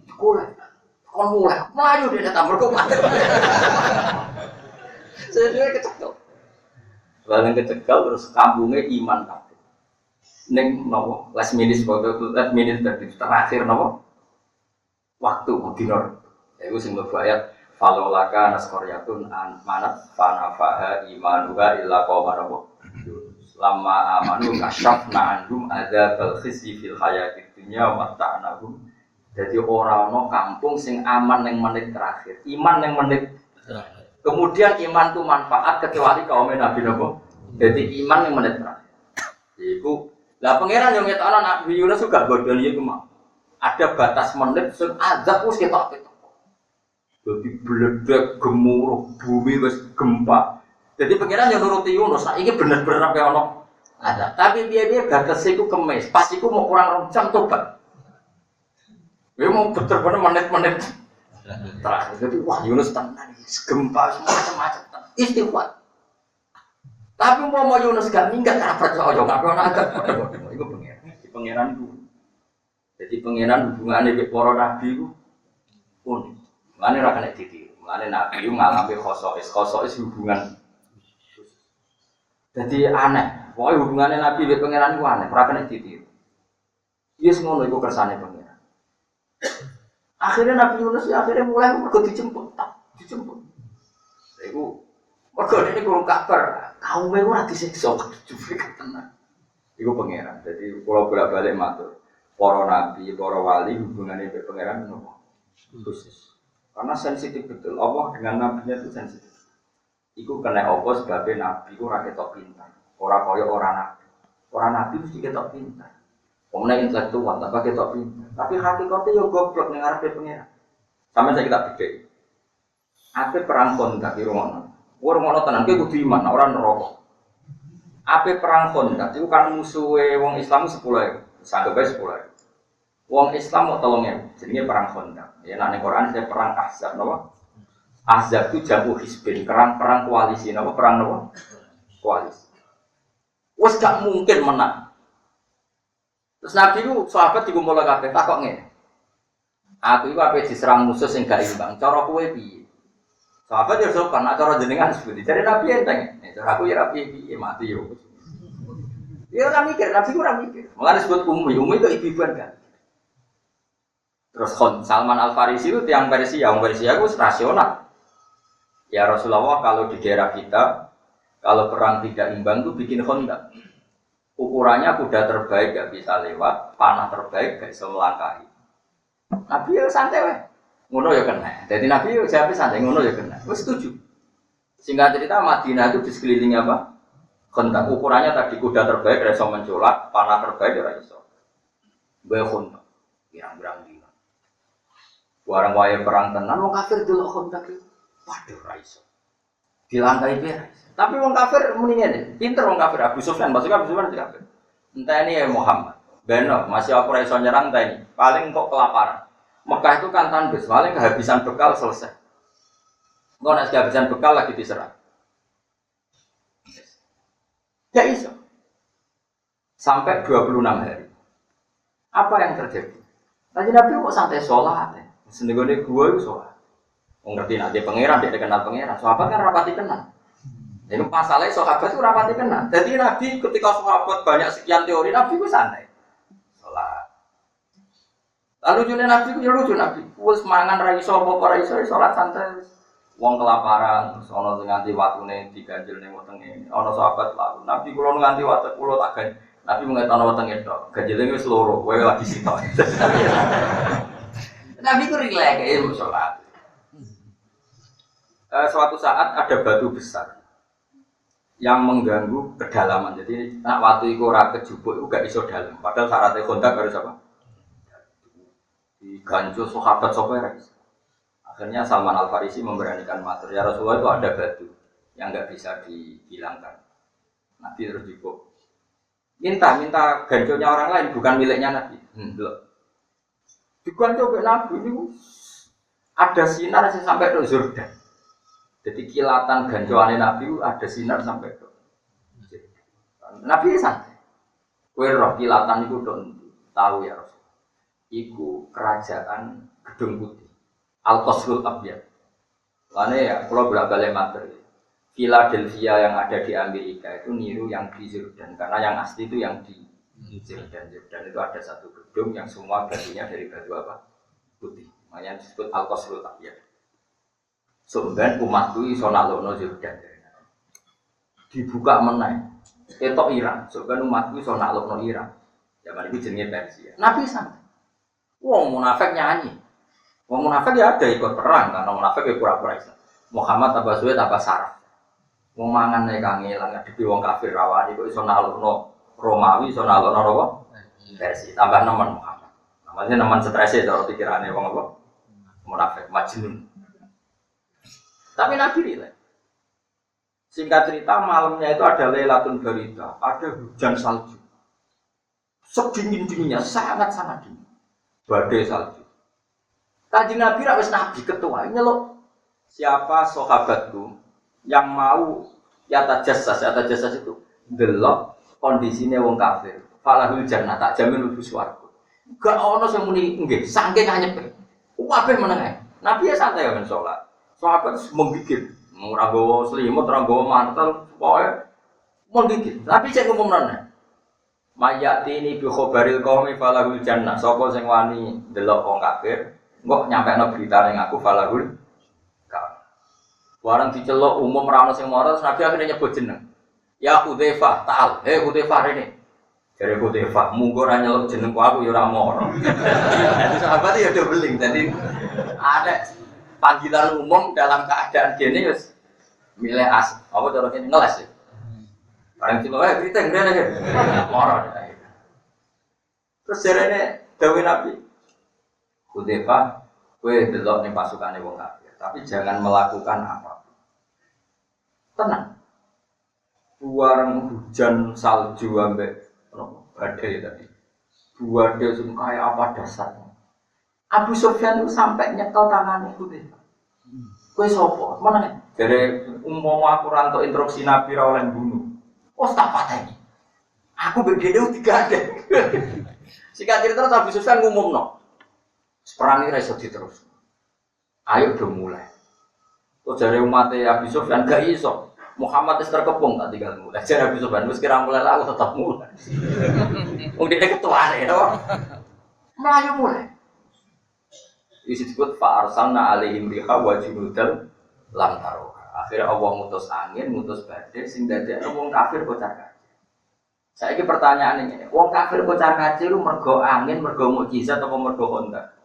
Digoleki. Kon mulai mlayu dene ta mergo mati. Saya kecekel. Bareng kecekel terus kampunge iman kabeh. Ning napa? Last minute tadi terakhir napa? Waktu dinor. Iku sing mlebu ayat falolaka naskoryatun an manat fanafaha imanuha illa qawman napa? Lama amanu kasyafna anhum adzabal khizy fil hayatid dunya wa mata'nahum. Jadi ora ana kampung sing aman ning menit terakhir. Iman ning menit terakhir. Kemudian iman itu manfaat kecuali kaum Nabi napa. Jadi iman ning menit terakhir. Iku lah pangeran yo ngetokno Nabi Yunus juga bodoh iku mah. Ada batas menit sing azab wis ketok. Jadi bledek gemuruh bumi wis gempa. Jadi pengiran yang nuruti Yunus, nah ini bener-bener kayak ono ada. Tapi biar batas itu kemes, pas itu mau kurang jam tobat. Dia mau bener-bener menit-menit terakhir. Jadi wah Yunus tenang, gempa semua macam-macam, istighfar. Tapi mau Yunus gak minggat karena percaya, nggak pernah ada. Itu pengiran itu. Jadi pengiran hubungannya dengan para nabi itu unik. Mana rakyat ditiru, mana nabi itu ngalami khosois hubungan. Jadi aneh, pokoknya hubungannya Nabi dengan pangeran itu aneh, ora kena ditiru. Yes ngono iku kersane pangeran. Akhirnya Nabi Yunus ya akhirnya mulai mergo dijemput. Iku mergo dene kurang kabar, kaume ora disiksa jufri tenan. Iku pangeran. Jadi kula bolak-balik matur, para nabi, para wali hubungannya dengan pangeran nopo? Khusus. Karena sensitif betul. Allah dengan nabinya itu sensitif. Iku kena apa sebabnya nabi ku ora ketok pintar. Ora kaya ora nabi. Ora nabi mesti ketok pintar. Omne intelektual tanpa ketok pintar. Tapi hakikate yo goblok ning ngarepe pengira. Sampe saya kita bedhe. Ape perang Khandaq di rumono. Ora ngono tenan kowe kudu iman ora neraka. Ape perang Khandaq iku kan musuhe wong Islam 10.000. Sanggep ae 10.000. Wong Islam mau 3.000. Jenenge perang Khandaq. Ya nek Quran saya perang Ahzab napa? Ahzab itu jamu hisbin, perang koalisi, apa perang apa? Koalisi. Wes gak mungkin menang. Terus Nabi itu sahabat dikumpul kabeh takok ngene. Aku iku ape diserang musuh sing gak imbang, cara kowe piye? Sahabat yo sopan, cara jenengan seperti. Jadi Nabi enteng. Cara aku ya piye mati yo. Ya ora mikir, Nabi ora mikir. Mulane disebut Ummi itu ibu-ibuan kan. Terus Salman Al-Farisi itu tiang Persia, orang Persia itu rasional. Ya Rasulullah kalau di daerah kita, kalau perang tidak imbang itu bikin Khandaq. Ukurannya kuda terbaik gak bisa lewat, panah terbaik gak bisa melangkahi. Nabi ya santai weh, ngono ya kena. Jadi Nabi ya siapa santai, ngono ya kena. Gue setuju. Singkat cerita Madinah itu di sekelilingnya apa? Khandaq. Ukurannya tadi kuda terbaik gak bisa mencolak, panah terbaik gak bisa. Gue Khandaq, pirang-pirang dina. Warang waya perang tenan, mau kafir dulu Khandaq itu. Waduh, raiso. Dilangkai beres. Tapi wong kafir muni ngene, pinter wong kafir Abu Sufyan, maksudnya Abu Sufyan kafir. Entah ini ya Muhammad. Beno, masih aku iso nyerang entah ini. Paling kok kelaparan. Mekah itu kan tandus, paling kehabisan bekal selesai. Engko nek kehabisan bekal lagi diserang. Ya iso. Sampai 26 hari. Apa yang terjadi? Tadi Nabi kok santai sholat ya. Senegone gua itu sholat. Ngerti nanti pangeran, dia kenal pangeran. Sahabat kan rapati kenal. Ini masalahnya sahabat itu rapati kenal. Jadi Nabi ketika sahabat banyak sekian teori, Nabi itu santai. Sholat. Lalu lucunya Nabi itu lucu Nabi. Wes mangan ra iso apa ra iso sholat santai. Wong kelaparan, ono sing nganti watune diganjel ning wetenge. Ono sahabat lalu Nabi kula nganti wate kula tak ganjel. Nabi mengetahui wetenge tok. Ganjele wis loro, kowe lagi sitok. Nabi ku rileks ilmu sholat. Suatu saat ada batu besar yang mengganggu kedalaman. Jadi nak waktu itu ora kejubuk itu gak iso dalam. Padahal syaratnya kontak harus apa? Diganjul sahabat sopir. Akhirnya Salman Al Farisi memberanikan matur, ya Rasulullah itu ada batu yang nggak bisa dihilangkan. Nabi terus cukup minta ganjolnya orang lain, bukan miliknya Nabi. Diganjol ke Nabi itu ada sinar sampai ke Jordan. Jadi kilatan ganjolannya Nabi itu ada sinar sampai ke Nabi santai. Kowe roh kilatan itu tahu ya Rasul. Iku kerajaan Gedung Putih. Al-Qasrul Abyad. Lane ya, kalau bolak-balik materi. Philadelphia yang ada di Amerika itu niru yang di Jordan karena yang asli itu yang di Jordan. Jordan itu ada satu gedung yang semua batunya dari batu apa? Putih. Makanya disebut Al-Qasrul Abyad. Sebenarnya umatku iso nalokno Jordan. Dibuka meneh. Ketok Iran. Sebenarnya umatku iso nalokno Iran. Zaman itu jenenge Persia. Nabi santai. Wong munafik nyanyi. Wong munafik ya ada ikut perang karena munafik ya pura-pura Islam. Muhammad tambah suwe tambah saraf. Wong mangan nek kangelan ngadepi wong kafir rawani kok iso nalokno Romawi iso nalokno apa? Persia. Tambah nemen Muhammad. Namanya nemen stres e cara pikirane wong apa? Munafik majnun. Tapi Nabi rileks. Singkat cerita malamnya itu ada Lailatul Barida, ada hujan salju. Sedingin-dinginnya, sangat-sangat dingin. Badai salju. Kanjeng Nabi wis Nabi ketua, nyeluk siapa sahabatku yang mau yata jasas itu delok kondisine wong kafir. Falahul jannah tak jamin mlebu swarga. Gak ono sing muni nggih, saking anyepe. Kabeh meneng. Nabi ya santai men salat. Sahabat menggigit, ora nggawa selimut, ora nggawa mantel, pokoke menggigit. Tapi cek umumane. Mayatini bi khabaril qaumi falahul jannah. Sapa sing wani delok wong kafir, engko nyampekno berita ning aku falahul jannah. Warang diceluk umum ra ono sing mara, Nabi akhirnya nyebut jeneng. Ya Hudzaifah, ta'al. Hudzaifah rene. Jare Hudzaifah, munggo ora nyeluk jenengku aku ya ora mara. Jadi sahabat ya udah beling. Jadi ada panggilan umum dalam keadaan gini wis milih as. Apa cara kene ngeles ya. Barang cilo keriting ngene iki. Moro. Terus jarene dawuh Nabi. Hudzaifah, kowe delok ning pasukane wong kafir, tapi jangan melakukan apapun. Tenang. Buareng hujan salju ambek badai tadi. Badai sing kaya apa dasarnya. Abu Sufyan itu sampai nyekel tangannya Hudzaifah. Kowe sapa? Meneng. Jare umpama aku ra entuk instruksi Nabi ra oleh bunuh. Wes tak pateni. Aku begede digandeng. Singkat cerita Abu Sufyan ngumumno. Perang iki ra iso diterus. Ayo do mulai. Kok jare umat Abu Sufyan gak iso. Muhammad wis terkepung tak tinggal mulai. Jare Abu Sufyan wis kira mulai lah aku tetap mulai. Wong dhewe ketuane to. Melayu mulai. Disebut fa'arsalna alaihim riha wa junudal lam taroha. Akhirnya Allah mutus angin, mutus badai sing dadekno wong kafir kocar kacir. Saiki pertanyaan ini, wong kafir kocar kacir lu mergo angin, mergo mukjizat apa mergo Honda?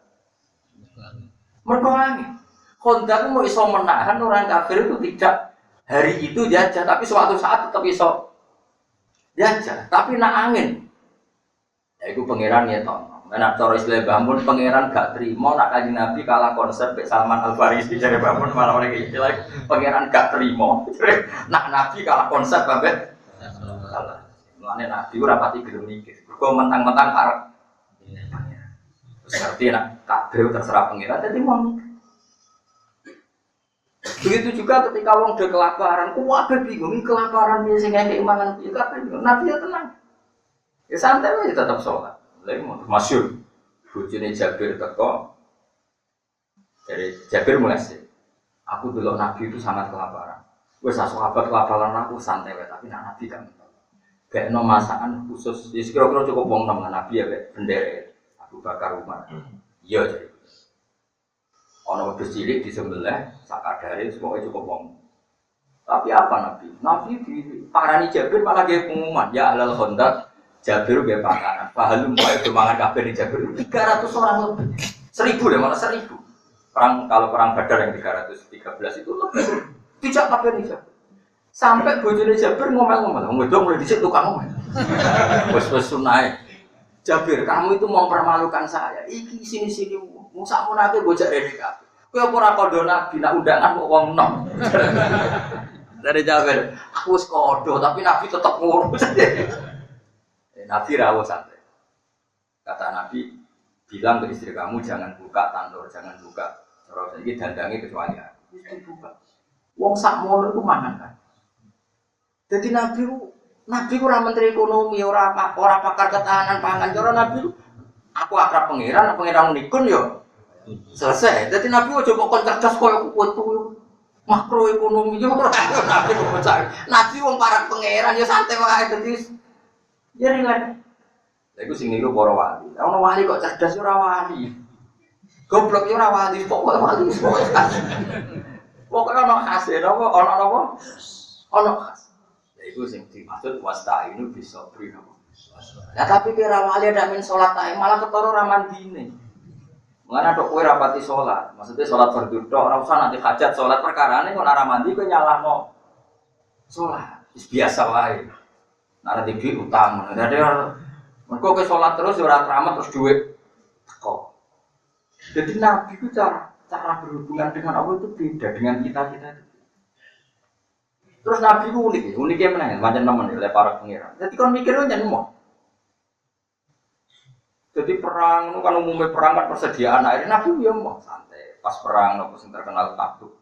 Mergo angin. Honda ku mau iso menahan orang kafir itu tidak hari itu jajah, tapi suatu saat tetap iso jajah, tapi nak angin. Ya iku pangeran ya toh. Menak cara istilah bangun pangeran gak terima nak Kanjeng Nabi kalah konsep Mbek Salman Al Farisi jare bangun malah oleh istilah pangeran gak terima. Nak Nabi kalah konsep Mbek salah. Mulane Nabi ora pati gelem mikir. Kok mentang-mentang arep pangeran. Terus ngerti nak kabeh terserah pangeran dadi wong. Begitu juga ketika wong udah kelaparan, kuwabe bingung iki kelaparan piye sing ngekek mangan piye kabeh bingung. Nabi ya tenang. Ya santai aja tetap sholat. Lagi masyhur bojone Jabir teko. Dari Jabir mulai sih. Aku dulu Nabi itu sangat kelaparan. Wes sahabat kelaparan aku santai wae, tapi nak Nabi kan. Kayak no masakan khusus. Ya kira-kira cukup wong nang Nabi ya kayak bendera Abu Bakar Umar. Iya jadi. Ono wedhus cilik disembelih sakadare semoga cukup wong. Tapi apa Nabi? Nabi di parani Jabir malah gawe pengumuman, ya alal Khandaq Jabir gawe pakanan. Pahalum wae mangan kabeh di Jabir 300 orang lebih. 1000 deh malah 1000. Kalau perang Badar yang 313 itu lebih. Tidak kabeh di Jabir. Sampai bojone Jabir ngomel-ngomel, wong wedok mulai dhisik tukang ngomel. Wes sunai. Jabir, kamu itu mempermalukan saya. Iki sini-sini musamu nate bojak rene kabeh. Kowe apa ora kandha Nabi nak undangan kok wong enom. Dari Jabir, aku wis kodo tapi Nabi tetap ngurus. Nabi rawuh santai. Kata Nabi, bilang ke istri kamu jangan buka tandur, jangan buka. Terus iki dandange kecuali aku. Wis dibuka. Wong sakmono iku mangan kan. Jadi Nabi ora menteri ekonomi, ora pakar ketahanan pangan. Cara Nabi aku akrab pangeran nikun yo. Selesai. Jadi Nabi ojo kok cerdas koyo kutu. Makroekonomi yo ora Nabi kok percaya. Nabi wong para pangeran yo santai wae dadi ya rileks. Lha iku sing niru para wali. Ono wali kok cerdas yo ora wali. Goblok yo ora wali, pokoke wali pokoke. Pokoke ono khas e napa ono napa? Ono khas. Iku sing dimaksud wasta'inu bisabri napa. Ya tapi kira wali ada min salat ae malah ketara ra mandine. Mulane tok kowe rapati salat, maksudnya salat fardhu tok ora usah nanti hajat salat perkarane kok ora mandi kowe nyalahno salat. Wis biasa wae. Nek iki utang. Dadi mergo kowe salat terus ora keramat terus dhuwit teko. Jadi Nabi itu cara berhubungan dengan Allah itu beda dengan kita itu. Terus Nabi itu uniknya mana? Macam teman oleh para pengiran. Jadi kan mikirnya jangan mau. Jadi perang itu kan umumnya perang kan persediaan air. Nabi ya mau santai. Pas perang nopo sing terkenal Tabuk.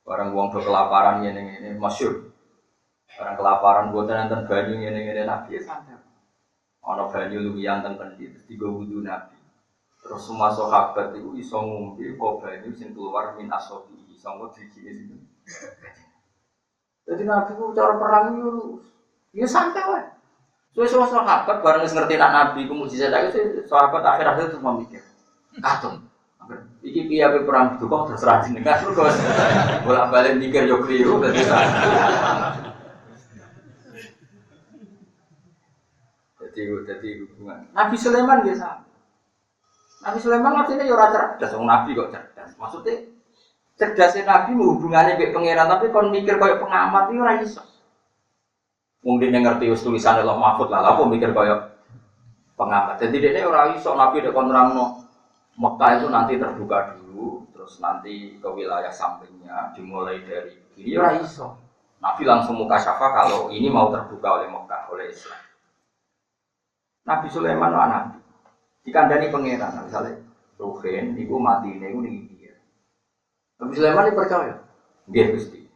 Barang uang kelaparan ini masyhur. Barang kelaparan buat nonton banyu ini Nabi ya santai. Ono banyu luwian ten pendi terus digo wudu Nabi. Terus semua sahabat itu iso ngombe kok banyu sing keluar min asobi iso ngombe iki. Jadi Nabi itu cara perang itu ya santai wae. Suwe-suwe sahabat bareng ngerti nak Nabi ku mukjizat itu sahabat akhir-akhir terus memikir. Katon. Iki piye ape perang itu kok terserah jenengan terus. Bolak-balik mikir yo kliru dadi Jadi hubungan. Nabi Sulaiman nggih sama. Nabi Sulaiman artinya ya ora cerdas, wong Nabi kok cerdas. Maksudnya cerdasnya Nabi hubungannya mbek pangeran tapi kon mikir koyo pengamat iki ora iso. Mungkin yang ngerti wis tulisane Allah Mahfud lah, apa mikir koyo pengamat. Jadi dene ora iso Nabi dek kon nerangno Mekah itu nanti terbuka dulu, terus nanti ke wilayah sampingnya dimulai dari ini ora iso. Nabi langsung muka syafa kalau ini mau terbuka oleh Mekah, oleh Islam. Nabi Sulaiman itu Nabi dikandani pangeran, misalnya Ruhin, ibu mati ini, ibu ning dia. Nabi Sulaiman ini percaya, dia Gusti.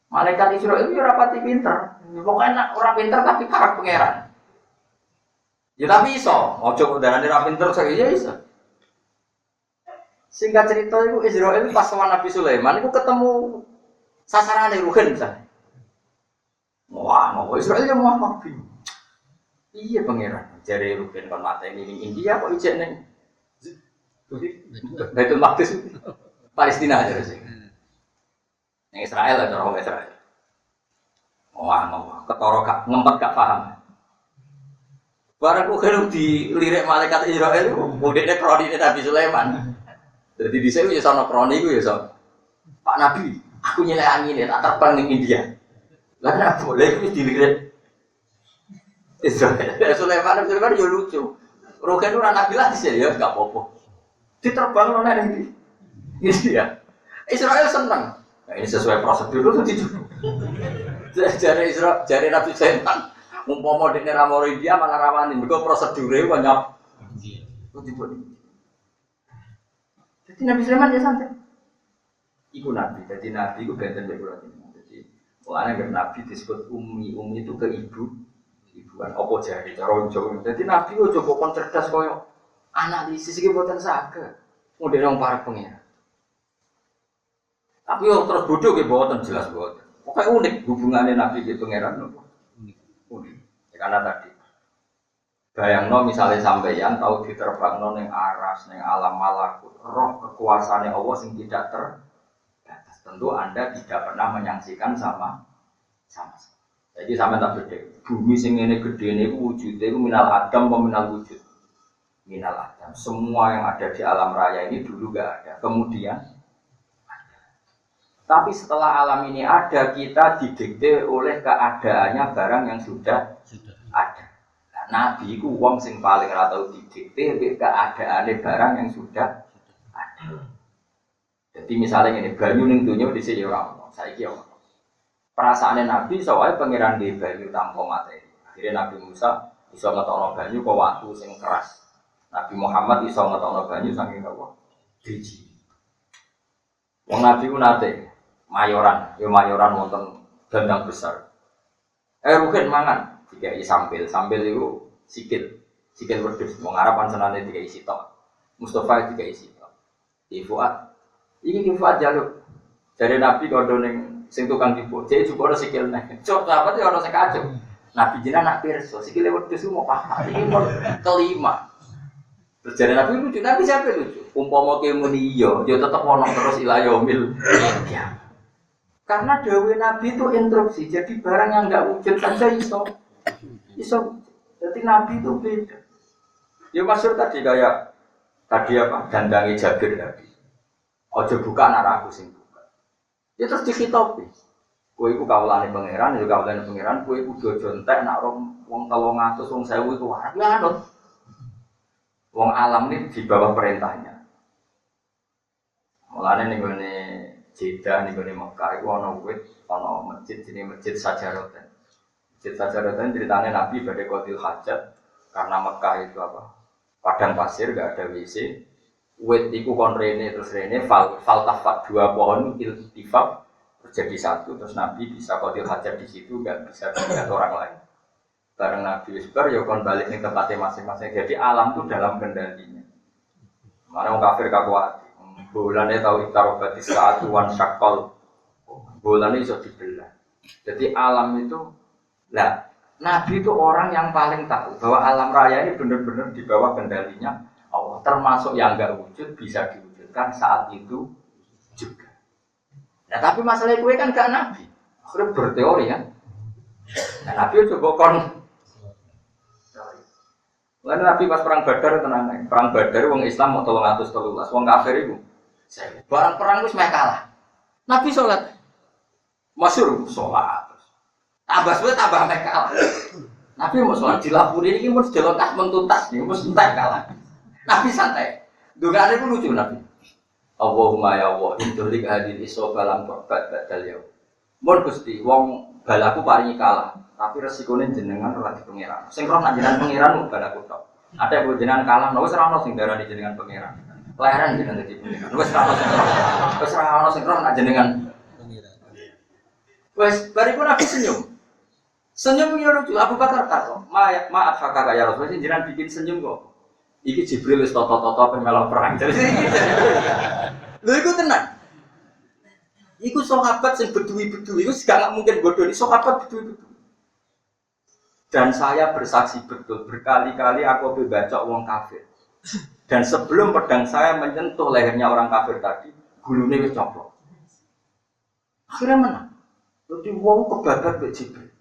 Malaikat Israil itu rapati pinter, pokoknya orang pinter tapi karak pangeran. Ya tapi iso, ojo darane ra pinter saya iso. Singkat cerita itu Israil pas sama Nabi Sulaiman itu ketemu sasarannya Ruhin misalnya. Wah, mau Israil ya mau apa? Iya pangeran, jari Ruben kon mate ning India kok ijek ning Baitul Maqdis Palestina aja sih. Ning Israel aja orang Israel. Wah, ketara gak ngempet gak paham. Barang kok dilirik malaikat Israel modene kronine Nabi Sulaiman. Jadi dhisik yo sono kroni iku ya so. Pak Nabi, aku nyelek angin tak terbang ning India. Lah kenapa boleh wis dilirik Sulaiman ya lucu. Rogen ora nabi lah ya enggak apa-apa. Diterbang nang ndi. Gitu ya. Israel senang. Nah, ini sesuai prosedur itu dijual. Jari Nabi Sulaiman, umpama dene ra moro India malah rawani, mergo prosedure kok nyap. Jadi Nabi Sulaiman ya santai. Iku Nabi, jadi Nabi itu benten dari Quran. Jadi orang Nabi disebut umi itu ke ibuan. Apa jadi ronjong. Jadi Nabi itu coba cerdas koyo analisis iki boten saged. Model orang para pengira. Tapi yang terus bodoh ke boten jelas boten. Pokoknya unik hubungannya Nabi di pangeran. Unik. Ya, karena tadi bayangno misalnya sampeyan tahu diterbangno ning aras ning alam malakut, roh kekuasaane Allah sing tidak terbatas. Tentu Anda tidak pernah menyaksikan sama. Jadi sampeyan tak beda. Bumi sing ngene gedene iku wujude iku minal adam apa minal wujud? Minal adam. Semua yang ada di alam raya ini dulu enggak ada. Kemudian tapi setelah alam ini ada, kita didikte oleh keadaannya barang yang sudah ada. Nah, Nabi itu wong sing paling ora tau didikte keadaane barang yang sudah ada. Jadi misalnya ini banyu ning donya dhisik ya ora ono, saiki ya ono. Perasaane Nabi soalnya pangeran di banyu tanpa materi. Akhirnya Nabi Musa iso ngetokno banyu kok watu sing keras. Nabi Muhammad iso ngetokno banyu saking apa? Driji. Wong Nabi ku nate mayoran wonten dandang besar. Rugen mangan dikai sambil itu sikil wedhus wong Arab senane dikai sitok. Mustofa dikai sitok. Di Fuad. Iki Fuad jaluk. Jare Nabi kondo ning sing tukang tipu, jek juga ana sikil nek. Cok apa iki ana sing kacau. Nabi jenengan nak pirsa, sikile wedhus mau paham. Iki kelima. Terus jare Nabi lucu, Nabi siapa lucu? Umpama ke muni iya, ya tetep ono terus ila yaumil qiyamah. Karena dawe Nabi itu instruksi, jadi barang yang enggak wujud saja iso. Jadi Nabi itu beda. Ya maksud tadi kayak apa? Dandangi Jabir tadi. Ojo buka anak aku sing buka. Ya terus dikitopi. Kowe iku kawulane pangeran, ya kawulane pangeran, kowe kudu aja entek nak wong 300 wong 1000 itu wae anut. Wong alam ini di bawah perintahnya. Mulane ning ngene Jeddah nih gue Mekah, itu ono wit, ono masjid jenis masjid Sajaroten. Masjid Sajaroten ceritanya Nabi badai qatil hajat karena Mekah itu apa? Padang pasir, gak ada WC. Wit itu kon rene terus rene faltafat dua pohon iltifaf terjadi satu terus Nabi bisa qatil hajat di situ, gak bisa melihat orang lain. Bareng Nabi Isbar, ya kon balik nih tempatnya masing-masing. Jadi alam itu dalam kendalinya. Mana orang kafir kakuat. Bulannya tahu itarobati saat wan syakol. Bulannya bisa dibelah. Jadi alam itu, lah Nabi itu orang yang paling tahu bahwa alam raya ini benar-benar di bawah kendalinya Allah. Termasuk yang enggak wujud bisa diwujudkan saat itu juga. Nah tapi masalah gue kan gak Nabi. Akhirnya berteori kan. Nah Nabi coba kon. Lalu Nabi pas perang Badar tenang. Perang Badar wong Islam mau 313, wong kafir itu. Barang perang itu semua kalah. Nabi sholat, masyhur sholat. Tambah suwe tambah kalah. Nabi mau sholat dilapuri ini mesti dilontas mentuntas, ini mesti entek kalah. Nabi santai. Dugaane itu lucu Nabi. Allahumma ya Allah, intulik hadil isofa lam tobat badal ya. Mun Gusti, wong balaku paringi kalah, tapi resikonya jenengan ora dipengiran. Sing roh nak jenengan pengiran balaku tok. Ada yang jenengan kalah, wis ora ono sing darani jenengan pengiran. Leren jenengan dadi pengiran. Wis ora ono sing roh nak jenengan pengiran. Wis bariku Nabi senyum. Senyum yo lucu. Abu Bakar takok, "Maaf kakak ya Rasul, jenengan bikin senyum kok." Iki Jibril wis toto-toto pe melok perang. Lho iku tenan. Iku sahabat sing bedui-bedui, iku gak mungkin bodoh, sahabat bedui-bedui. Dan saya bersaksi betul, berkali-kali aku membacok wong kafir. Dan sebelum pedang saya menyentuh lehernya orang kafir tadi, gulune wis coplok. Akhirnya menang. Jadi wong kebabat mbek Jibril.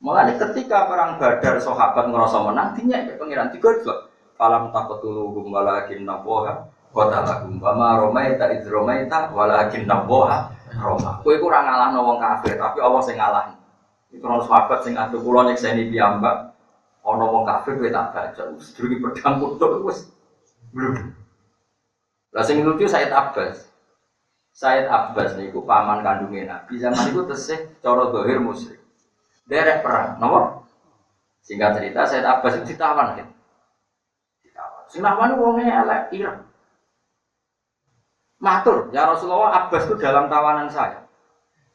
Mulane ketika perang Badar sahabat ngerasa menang, dinyek pengiran digojlok. Falam taqtuluhum walakin naboha qatalahum wa ma ramaita id ramaita walakin naboha rama. Kowe iku ora ngalahno wong kafir, tapi Allah sing ngalahno. Iku ono sahabat sing adu kula nyekseni piyambak Ana wong kafir kowe tak baca, sedurunge pedang kutuk wis belum. Lah sing lucu Said Abbas. Said Abbas niku paman kandungnya Nabi zaman itu tesih cara zahir musyrik. Derek perang, napa? Singkat cerita Said Abbas itu ditawan gitu. Ditawan. Sing lawan wonge elek ireng. Matur, ya Rasulullah Abbas itu dalam tawanan saya.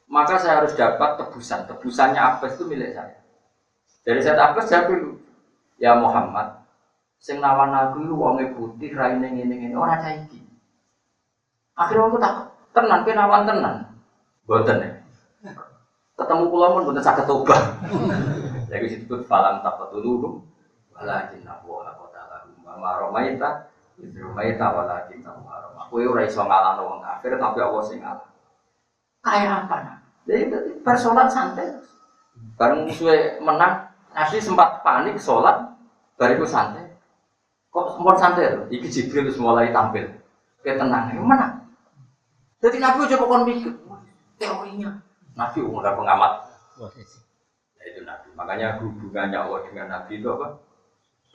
Maka saya harus dapat tebusan. Tebusannya Abbas itu milik saya. Dari Said Abbas jawab dulu, ya Muhammad, sing lawan aku itu wonge putih, raine ngene-ngene ora saiki. Akhirnya aku tak tenan, kenawan tenan. Boten ya. Ketemu kula mun boten saged tobat. Jadi disebut falam taqatuluhum walakin Allah qatala ma ramaita idrumaita walakin Allah rama. Kowe ora iso ngalahno wong kafir tapi Allah sing ngalah. Kayak apa? Jadi persoalan santai. Bareng musuhe menang, Nabi sempat panik salat, bariku santai. Kok sempat santai lho? Iki Jibril wis mulai tampil. Kayak tenang, menang. Jadi Nabi coba kon mikir teorinya. Nabi umur pengamat. Nah, itu Nabi. Makanya hubungannya Allah dengan Nabi itu apa?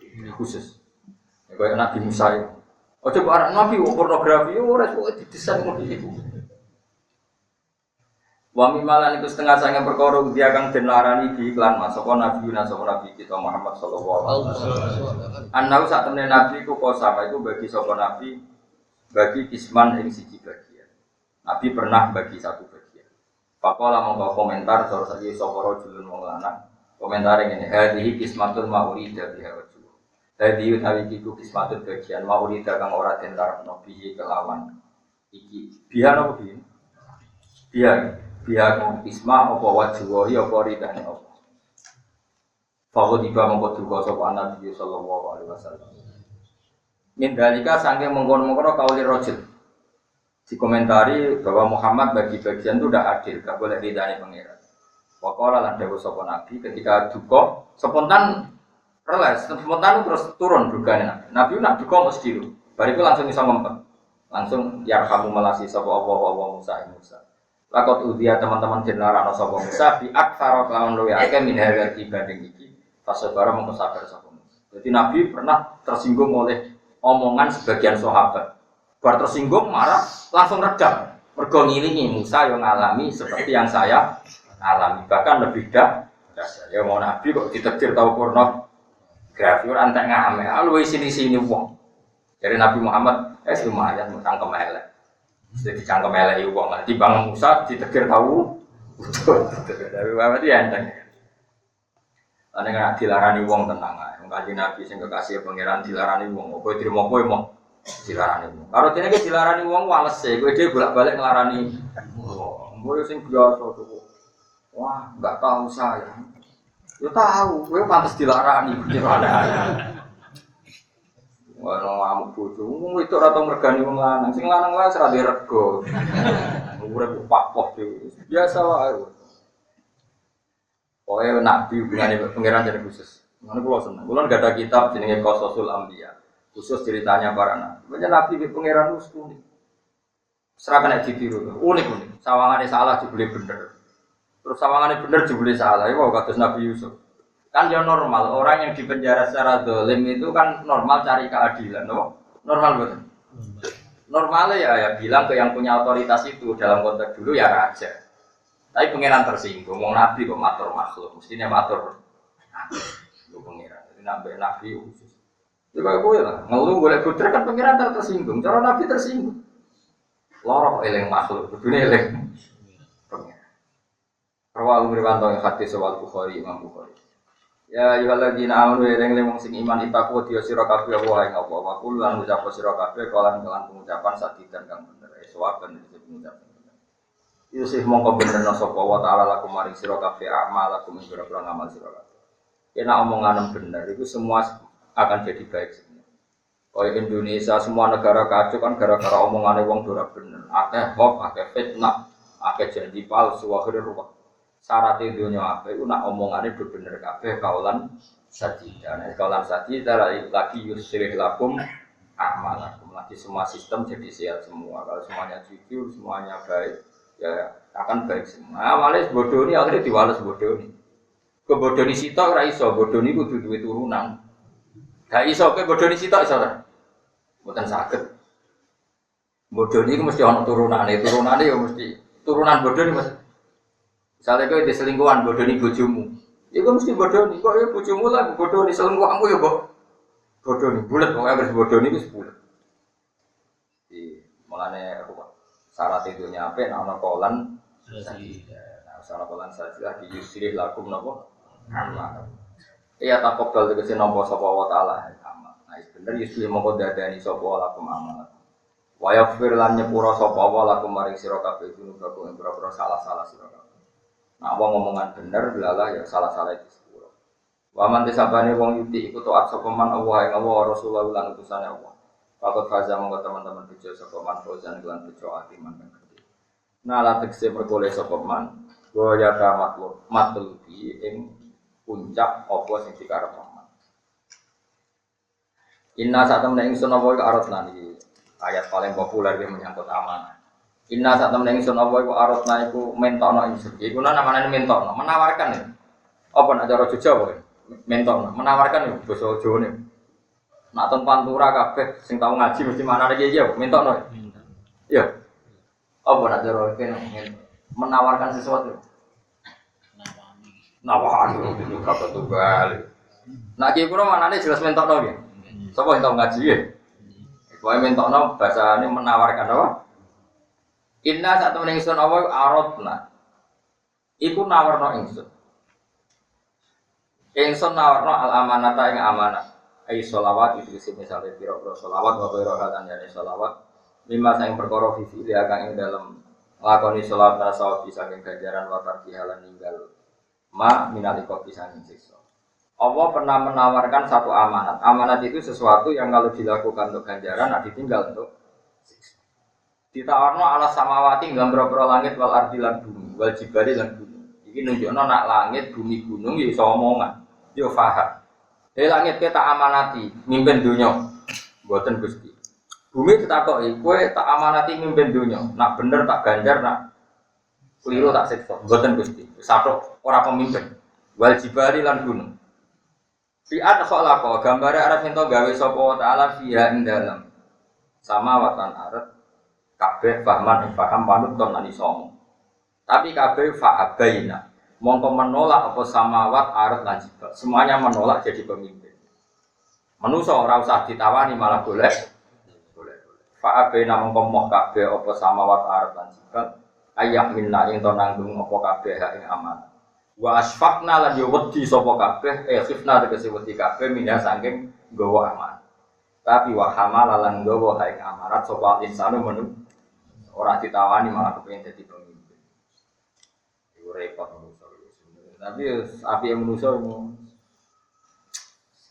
Ini khusus. Ya, kayak Nabi Musa itu. Oh coba orang Nabi pornografi, orang itu didesain mau itu. Wami malan itu setengah sange perkara dia kang den larani di iklan masaka Nabi Nabi kita Muhammad sallallahu alaihi wasallam. Anau sak temene Nabi ku kosama iku bagi sapa Nabi bagi kisman ing siji bagian. Nabi pernah bagi satu bagian. Pakola mongko komentar cara saiki sapa rajulun wong lanang. Komentar ngene, hadhihi kismatun ma'urida biha wajhu. Hadhihi tawiku kismatun bagian ma'urida kang ora den tarepno bihi kelawan iki. Biha napa bihi? Biha kang isma apa wajhu ya apa ridane apa. Fawo tiba mongko duka sapa Nabi sallallahu alaihi wasallam. Min dalika saking mengkon-mengkon kauli rajul. Dikomentari bahwa Muhammad bagi bagian itu tidak adil, gak boleh ridani pangeran. Wakola lan dawuh sapa Nabi ketika duka spontan relas, spontan terus turun dugane Nabi. Nabi nak duka mesti dulu. Bariku langsung bisa ngempet. Langsung yarhamu melasi sapa apa Musa. Lakot udia teman-teman jenara ana sapa Musa bi aktsara kelawan luwe akeh min hadza dibanding iki. Fasabara mongko sabar sapa Musa. Jadi Nabi pernah tersinggung oleh omongan sebagian sahabat. Bar tersinggung marah langsung redam. Mergo ngilingi Musa yang ngalami seperti yang saya alami, bahkan lebih dahsyat. Ya mau Nabi kok ditetir tahu pornografi ora entek ngame. Lu sini wong. Dari Nabi Muhammad lumayan cangkem elek. Jadi cangkem elek wong lah timbang Musa ditetir tahu utuh. Dari Muhammad ya enteng. Ane nek dilarani wong tenang ae. Wong Kanjeng Nabi sing kekasih pangeran dilarani wong, kowe trimo kowe mau dilarani wong. Karo dene iki dilarani wong wales e, kowe dhewe bolak-balik nglarani wong. Kowe sing biasa to. Wah, enggak tahu saya. Ya tahu, kowe pantes dilarani gimana. Wah, ngamuk bojo. Wong itu ora tau mergani wong lanang. Sing lanang wae ora dirego. Urip papoh dhewe. Biasa wae. Pokoke nabi hubungane pangeran jadi khusus. Ngono kula seneng. Kula enggak ada kitab jenenge Qasasul Anbiya. Khusus ceritanya para nabi. Banyak nabi di pangeran wis unik. Seragane ditiru. Unik. Sawangane salah dibeli bener. Terus sawangannya bener jebule salah, ya kados Nabi Yusuf. Kan ya normal, orang yang dipenjara secara zalim itu kan normal cari keadilan, no? Normal betul. Normalnya ya bilang ke yang punya otoritas itu dalam konteks dulu ya raja. Tapi pangeran tersinggung, mau Nabi kok matur makhluk, mestinya matur. Lu pangeran, jadi nambah Nabi khusus. Juga gue lah, ngeluh boleh putra kan pangeran tersinggung, cara Nabi tersinggung. Lorok eleng makhluk, dunia eleng. Rawal ngriwanto ing hadis sawal Bukhari Imam Bukhari. Ya ayyuhalladzina amanu ring wong sing iman itaku dia sira kabeh wa ing apa wa kul lan ucap sira kabeh kalan pengucapan sadidan kang bener sawaben iki pengucapan bener. Yusih mongko bener sapa wa taala lakum maring sira kabeh amalakum ing pira-pira ngamal sira kabeh. Yen omongan bener itu semua akan jadi baik sebenarnya. Kaya Indonesia semua negara kacau kan gara-gara omongane wong ora bener. Akeh hoax, akeh fitnah, akeh janji palsu akhire ruwet. Syarat dunia apa itu nak omongannya bener kabeh kaulan sajida. Kaulan sajida lagi yusrih lakum amalakum. Lagi semua sistem jadi sehat semua. Kalau semuanya jujur, semuanya baik, ya akan baik semua. Awalnya bodoh ini akhirnya diwales bodoh ini. Kebodoni sitok ora iso, bodoni kudu duwe turunan. Gak iso ke bodoni sitok iso ora? Mboten saged. Bodoni iku mesti ana turunane ya mesti turunan bodoni Mas. Misale kowe diselingkuhan bodoni bojomu. Iku mesti bodoni, kok ya bojomu lah bodoni selingkuhanmu ya kok. Bodoni bulet pokoke wis bodoni wis bulet. Mulane syarat itu nyampe ana kolan salah kolan saja di yusri lakum napa amal. Iya takobal tegese nampa sapa wa taala amal. Nah bener yusri mongko dadani sapa lakum amal. Wa yaghfir lan nyepura sapa wa lakum maring sira kabeh dunubakum ing pira-pira salah-salah sira kabeh. Nah wong ngomongan bener lalah ya salah-salah itu sepuro. Wa man tisabane wong yuti iku taat sapa man Allah ing Allah Rasulullah lan utusane Allah. Pakot faza monggo teman-teman bejo sapa man fauzan lan bejo atiman kang gede. Nah la tekse perkole sapa man goya ta matlubi ing puncak apa sing dikarep man. Inna sak temne ingsun apa iku aratna iki ayat paling populer yang menyangkut amanah. Inna sak temne ingsun apa iku aratna iku mentokno ingsun. Iku namane mentokno, menawarkan ya. Apa nek cara Jawa mentokno, menawarkan ya basa Jawane. Nak ten pantura kabeh sing tau ngaji mesti manane iki ya mentokno. Iya. Apa nak cara kene menawarkan sesuatu. Nawani itu kata tunggal. Nak ki kulo manane jelas mentokno nggih. Sapa sing tau ngaji nggih? Wae mentokno bahasane menawarkan apa? Inna sak temene ingsun apa aradna. Iku nawarno ingsun. Ingsun nawarno al amanata ing amanah. Ai sholawat itu misale pira-pira sholawat wa pira halan ya sholawat. Lima saing perkara fifi dia kang ing dalem lakoni sholawat tasawuf saking ganjaran wa tarbihalan ninggal ma minaliko pisang siksa. Allah pernah menawarkan satu amanat. Amanat itu sesuatu yang kalau dilakukan untuk ganjaran, nah ditinggal untuk siksa. Ditawarno ala samawati ngambro-bro langit wal ardi lan bumi, wal jibali lan bumi. Iki nunjukno nak langit, bumi, gunung ya iso omongan. Yo faham. Langit kita amanati mimpin dunya. Mboten Gusti. Bumi ditakoki, kowe tak amanati mimpin dunya. Nak bener tak ganjar, nak keliru tak siksa. Mboten Gusti. Satu ora pemimpin. Wal jibali lan gunung. Fi'at khalaqa gambare arep ento gawe sapa taala fiha ing dalem sama watan arep kabeh fahman ing paham panut kon lan iso. Tapi kabeh fa'abaina mongko menolak apa samawat arep lan jibal. Semuanya menolak jadi pemimpin. Manusa ora usah ditawani malah golek. Fa'abaina mongko moh kabeh apa samawat arep lan jibal ayak minna ing to nanggung apa kabeh ing amanah. Wa asfaqna lan yo wedi sapa kabeh khifna tegese wedi kabeh minha saking nggawa aman. Tapi wa hamala lan nggawa haing amarat sapa insanu menu ora ditawani malah kepengin dadi pemimpin. Iku repot manusa sebenarnya. Tapi api manusa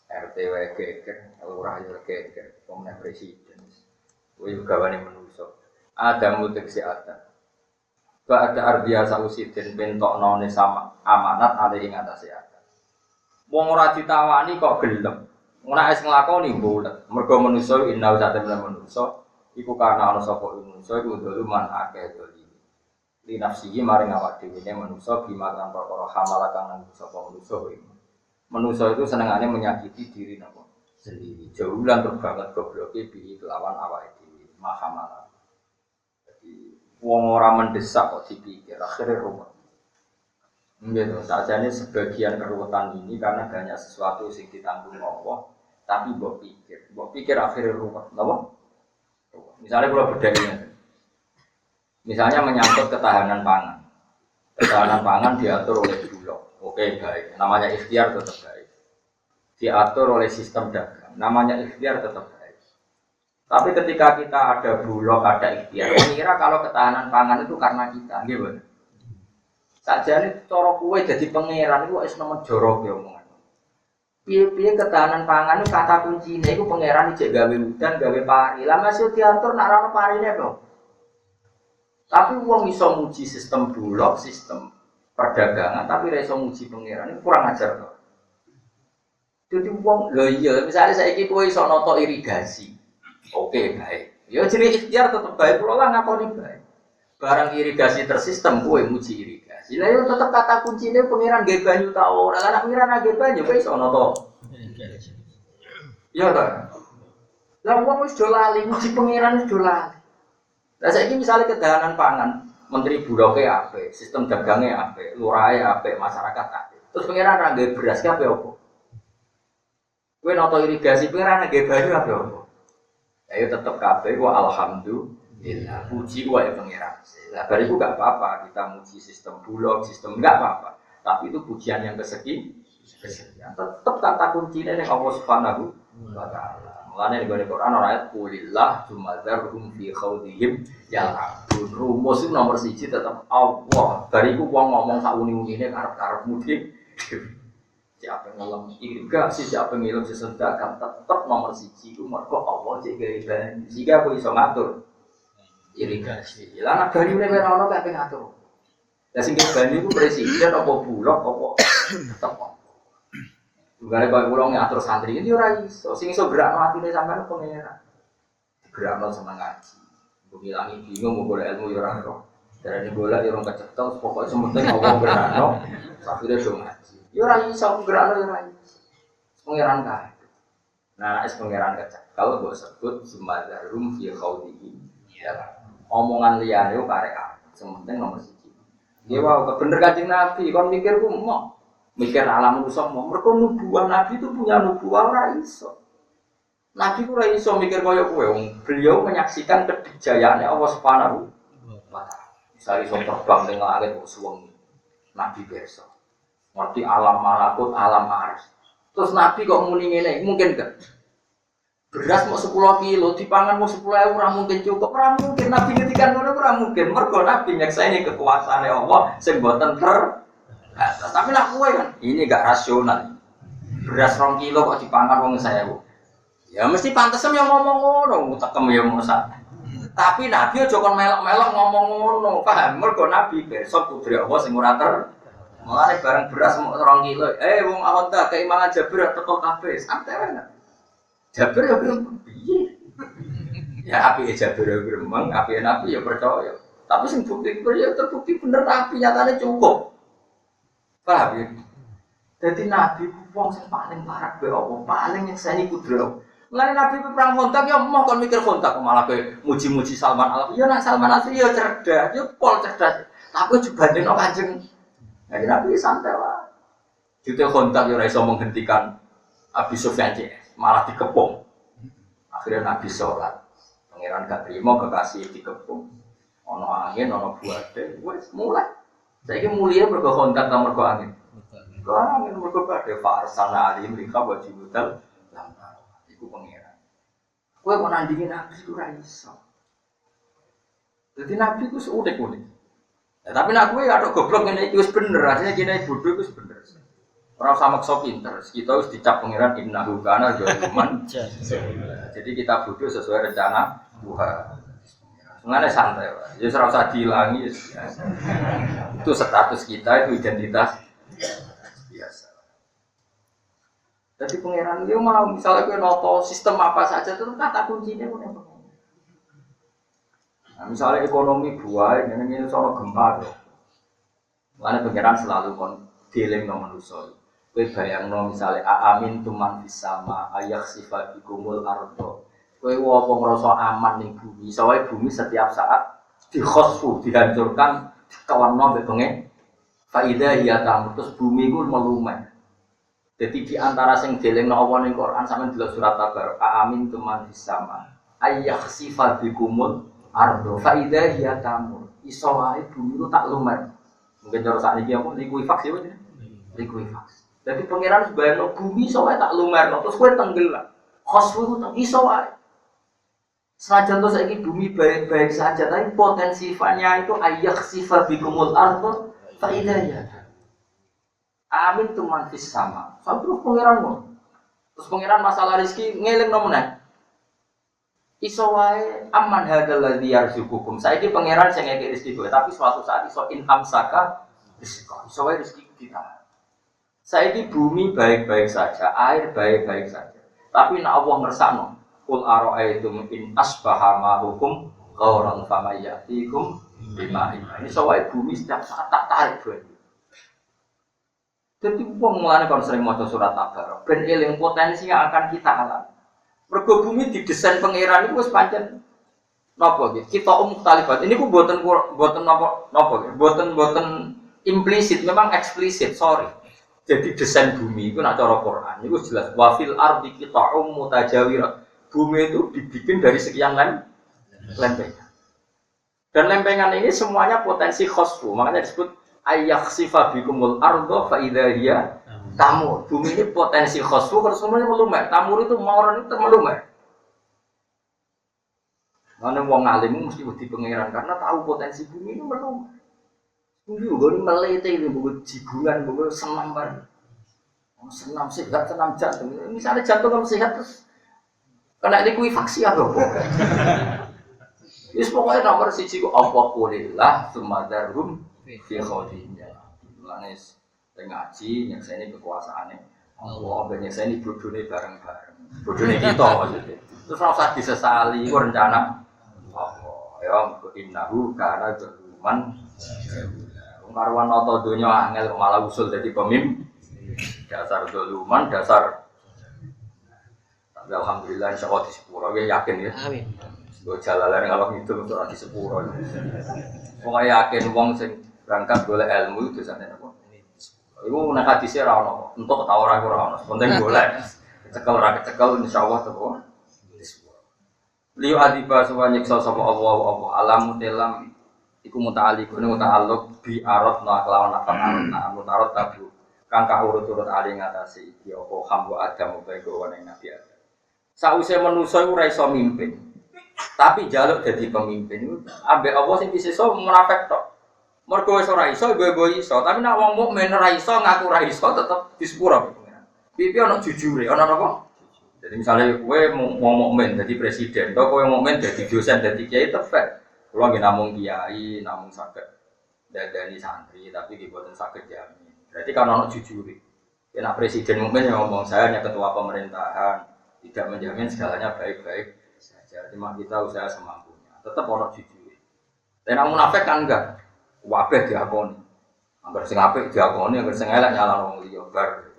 RT wae geger, lurah yo geger, pemenang presiden. Kuwi gawane manusa. Adamu tegese adam. Ba'da ardiya sausidin bentokno ne sama amanat ale ing atase adat. Wong ora ditawani kok gelem. Ora wis nglakoni mbulet. Mergo manusa inna satemene manusa iku karena ana sapa manusa iku doluman akeh doli. Li nafsihi maring awak dhewe ne manusa bimakan perkara hamalakan nang sapa manusa kuwi. Manusa itu senengane menyakiti diri napa sendiri. Jaulan terbanget gobloke bi lawan awake dhewe. Mahamala. Wong ora mendesak kok dipikir, akhirnya ruwet. Gitu, sajane sebagian keruwetan ini karena banyak sesuatu yang ditanggung Allah, tapi mbok pikir akhirnya ruwet, napa? Misalnya kalau bedanya, misalnya menyangkut ketahanan pangan. Ketahanan pangan diatur oleh Bulog, oke baik, namanya ikhtiar tetap baik. Diatur oleh sistem dagang, namanya ikhtiar tetap baik. Tapi ketika kita ada Bulog, ada ikhtiar, kira kalau ketahanan pangan itu karena kita, gitu. Sajane cara kowe jadi pangeran iku wis nomor jorok ya omongan. Piye-piye ketahanan pangan itu kata kuncine iku pangeran cek gawe udan, gawe pari. Lah masih diatur nak ora parine kok. Tapi wong iso muji sistem Bulog, sistem perdagangan, tapi ora iso muji pangeran, itu kurang ajar kok. Jadi wong lho iya, misalnya saiki kowe iso noto irigasi. Oke, baik. Ya jenis ikhtiar tetap baik, kalau lah ngakoni baik. Barang irigasi tersistem, kowe muji irigasi. Sila yo tetep kata kuncine pangeran nggih banyu ta ora. Lah pangeran nggih banyu wis ana to. Iya ta. Lah wong wis do lali, muji pangeran wis do lali. Lah saiki misale kedahanan pangan, menteri buroke apik, sistem dagangnya apik, lurahe apik, masyarakat apik. Terus pangeran ra nggih beras ki apik opo? Kowe noto irigasi pangeran nggih banyu apik opo? Ayo tetep kabeh ku alhamdulillah. Puji wae pangeran. Lah bariku gak apa-apa kita muji sistem bulog, sistem enggak apa-apa. Tapi itu pujian yang kesekian. Tetep kata kuncinya ning Allah Subhanahu wa taala. Mulane ning Quran ayat qulillah tsumadzarhum fi khawdihim yal'abun. Rumus itu nomor 1 tetep Allah. Bariku wong ngomong sak uni-unine karep-karep mudik. Siapa yang ngelam irigasi, siapa yang ngelam sesedekah, tetap nomor 1 itu mergo Allah cek gawe banyu. Sehingga aku iso ngatur irigasi. Lah nek banyu nek ora ono gak ngatur. Lah sing banyu iku presiden apa bulog apa tetep. Tunggal kok kula ngatur santri iki ora iso. Sing iso gerakno atine sampean pengen. Gerakno seneng ngaji. Mbok ngilangi bingung mau golek ilmu ya ora ero. Darane golek ya ora kecekel, pokoke sementing Allah gerakno sakire do ngaji. Ya ora iso gerakno ya ora iso. Pangeran kae. Nah, nek pangeran kecekel mbok sebut sumadarum fi khawdihi. Ya. Omongan liyane yo karek apa. Sementing nomor 1. Dia wow, bener Kanjeng Nabi, kon mikirku mau mikir alam manusia mau. Mergo nubuah Nabi itu punya nubuah ora iso. Nabi ku ora iso mikir kaya kowe. Beliau menyaksikan kejayaan Allah Subhanahu wa taala. Misale iso terbang ning langit kok suwengi. Nabi biasa. Ngerti alam malakut, alam arsy. Terus Nabi kok muni ngene, mungkin gak? Beras mau 10 kilo, dipangan mau 10.000 ora mungkin cukup. Ora mungkin Nabi ngetikan ngono ora mungkin. Mergo Nabi nyakseni kekuasaane Allah sing boten terbatas. Tapi nak kowe kan ini gak rasional. Beras 2 kilo kok dipangan wong 1.000. Ya mesti pantasem yang ngomong ngono, tekem ya mosat. Tapi Nabi aja kon melok-melok ngomong ngono, paham? Mergo Nabi besok putri Allah sing ora mulane barang beras mau 2 kilo. Wong ahonta keimangan Jabir teko kabeh. Santai wae. Jabir ya bilang piye? Ya api Jabir ya gremeng, api Nabi ya percaya. Tapi sing bukti ya terbukti bener Nabi nyatane cukup. Paham ya? Jadi Nabi wong sing paling parah be apa? Paling nyekseni kudro. Mulane Nabi perang kontak ya mau kon mikir kontak malah kowe muji-muji Salman Al. Ya nak Salman Al ya cerdas, ya pol cerdas. Tapi juga dene Kanjeng Nabi santai wae. Jute kontak ya ora iso menghentikan Abi Sufyan malah dikepung. Akhirnya Nabi sholat. Pangeran gak terima kekasih dikepung. Ono angin, ono buade, wes mulai. Saiki mulia mergo kontak ta mergo angin. Mergo angin mergo badhe farsana alim rika wajib budal lamar. Iku pangeran. Kowe kok nandingi Nabi ku ora iso. Dadi Nabi ku unik-unik. Ya, tapi nek kowe ada goblok ngene iki wis bener, asline kene bodoh wis bener. Ora usah maksa pinter, kita harus dicap pangeran innahu kana zaliman. Jadi kita bodoh sesuai rencana Tuhan. Sebenarnya santai, ya ora usah dihilangi. Itu status kita, itu identitas biasa. Jadi pangeran dia mau misalnya kowe noto sistem apa saja itu kata kuncinya punya pangeran. Nah, misalnya ekonomi buah, ini soal gempa tuh. Karena pangeran selalu dealing dengan manusia. Kowe bayangno misale amin tuman bisama ayak sifat ikumul ardo. Kowe apa ngrasa aman ning bumi, soalnya bumi setiap saat dikhosfu, dihancurkan, dikewanno mbek bengi. Faida ya tam terus bumi ku melumet. Jadi di antara sing dielingno Allah ning Quran sampeyan delok surat Tabarok amin tuman bisama ayak sifat ikumul ardo. Faida ya tam iso wae bumi ku tak lumet. Mungkin cara sakniki apa likuifaksi wae. Likuifaksi. Jadi pangeran sebayang bumi soalnya tak lumerno terus kowe tenggelam. Khosfu itu iso wae. Senajan to saiki bumi baik-baik saja tapi potensi sifatnya itu ayakhsifa bikumul ardh fa idaya. Amin tuman fis sama. Sampai pangeran ngono. Terus pangeran masalah rezeki ngelingno meneh. Iso wae aman hadzal ladzi yarzuqukum. Saiki pangeran sing ngekek rezeki tapi suatu saat iso inhamsaka rezeki. Iso wae rezeki kita. Saiki bumi baik-baik saja, air baik-baik saja. Tapi nek Allah ngersakno, qul ara'aytum in asbaha ma'ukum ghauran famayatikum Lima. Ini soal bumi setiap saat tak tarik banyu. Jadi wong mulane kon sering maca surat Tabarok, ben eling potensi yang akan kita alami. Mergo bumi didesain pangeran iku wis pancen napa nggih? Kita mukhtalifat. Ini ku mboten napa nggih? Mboten implisit, memang eksplisit, sorry. Jadi desain bumi itu nak cara Quran itu jelas wafil ardi qita'um mutajawirat. Bumi itu dibikin dari sekian lempengan. Dan lempengan ini semuanya potensi khosfu, makanya disebut ayakhsifa bikumul ardo fa idza hiya tamur. Bumi ini potensi khosfu kalau semuanya melumer. Tamur itu mauran itu melumer. Mana wong alim mesti wedi pangeran karena tahu potensi bumi ini melumer. Bumi ini melete ini buku jibungan, buku senam bareng. Senam sehat, senam jantung. Misalnya jantung kamu sehat terus kena likuifaksi apa? Wis pokoknya nomor 1 ku apa kulillah sumadarhum fi khawdinya. Manis ngaji nyekseni kekuasaane. Allah ben nyekseni bodhone bareng-bareng. Bodhone kita maksudnya. Terus ora usah disesali ku rencana Allah. Ya innahu kana zaluman. Wong karuan nata donya angel malah usul dadi pemimpin. Dasar zaluman, dasar. Tapi alhamdulillah insyaallah di sepuro yakin ya. Amin. Gue jalalan kalau gitu untuk di sepuro. Pokoknya yakin wong sing berangkat golek ilmu itu sana apa? Iku nek hadise ra ono, entuk ta ora ora ono. Penting golek. Cekel ra kecekel insyaallah teko. Liu adiba suwa nyiksa sapa Allah alam telam iku muta'alliqun muta'alluq bi arat na kelawan arat tabu. Kang urut-urut ali ngatasi iki apa hamba Adam utawa gowane Nabi Adam. Sause manusa iku ora iso mimpin. Tapi jaluk dadi pemimpin ambek Allah sing disisa munafik tok. Mergo wis ora iso go iso, tapi nek wong mukmin ora iso ngaku ora iso tetep disepuro pengiran. Pipi ana jujure, ana napa? Jadi misalnya kowe wong mukmin dadi presiden, atau kowe mukmin dadi dosen, dadi kiai tefek. Kulo nggih namung kiai, namung saged dadani santri, tapi nggih boten saged jamin. Berarti kan ana jujure. Nek presiden mukmin yang ngomong saya hanya ketua pemerintahan, tidak menjamin segalanya baik-baik saja. Cuma kita usaha semampunya. Tetap ana jujure. Nek munafik kan enggak. Wabeh diakoni. Angger sing apik diakoni, angger sing elek nyalahno wong liya bar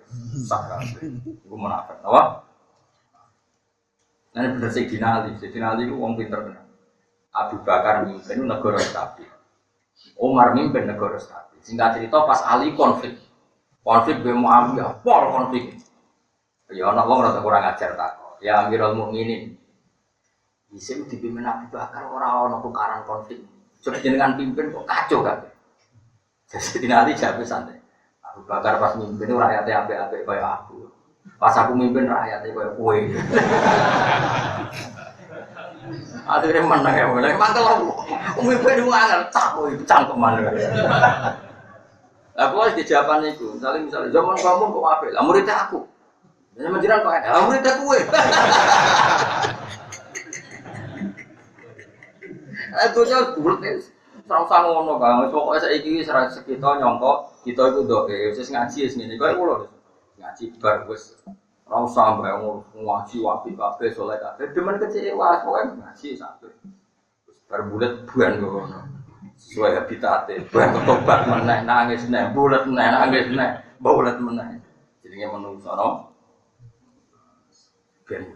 sak kabeh. Iku munafik. Apa? Nah, bener Sayyidina Ali itu wong pinter tenan. Abu Bakar mimpin negara stabil. Umar mimpin negara stabil. Singkat cerita pas Ali konflik be Muawiyah, pol konflik. Ya ana wong rada kurang ajar tak. Ya Amirul Mukminin. Isin dipimpin Abu Bakar ora ana tukaran konflik. Coba jenengan pimpin kok kacau kabeh. Jadi Ali jawab santai. Abu Bakar pas mimpin rakyatnya apik-apik kaya aku. Pas aku mimpin rakyatnya kaya kowe. Akhirnya menang ya, mulai mantel aku. Mimpin itu angel, tak kowe cangkeman. Lah kok dijawaban iku, misalnya zaman kamu kok apik, lah muridnya aku. Jadi menjiran kok ada, muridnya kowe. Aku jauh bulet, serang ngono bang. Pokoknya saya iki serang sekitar nyongkok, kita itu doa. Wis ngaji sini, kau pulau ngaji bar wis. Rau sampai ngaji wapi kafe soleh kafe. Demen kecewa, pokoknya ngaji sampai. Berbulet buan ngono. Sesuai habitatnya, buan ketobat meneh nangis meneh, bulet meneh nangis meneh, bulet meneh. Jadinya menungso no. Ben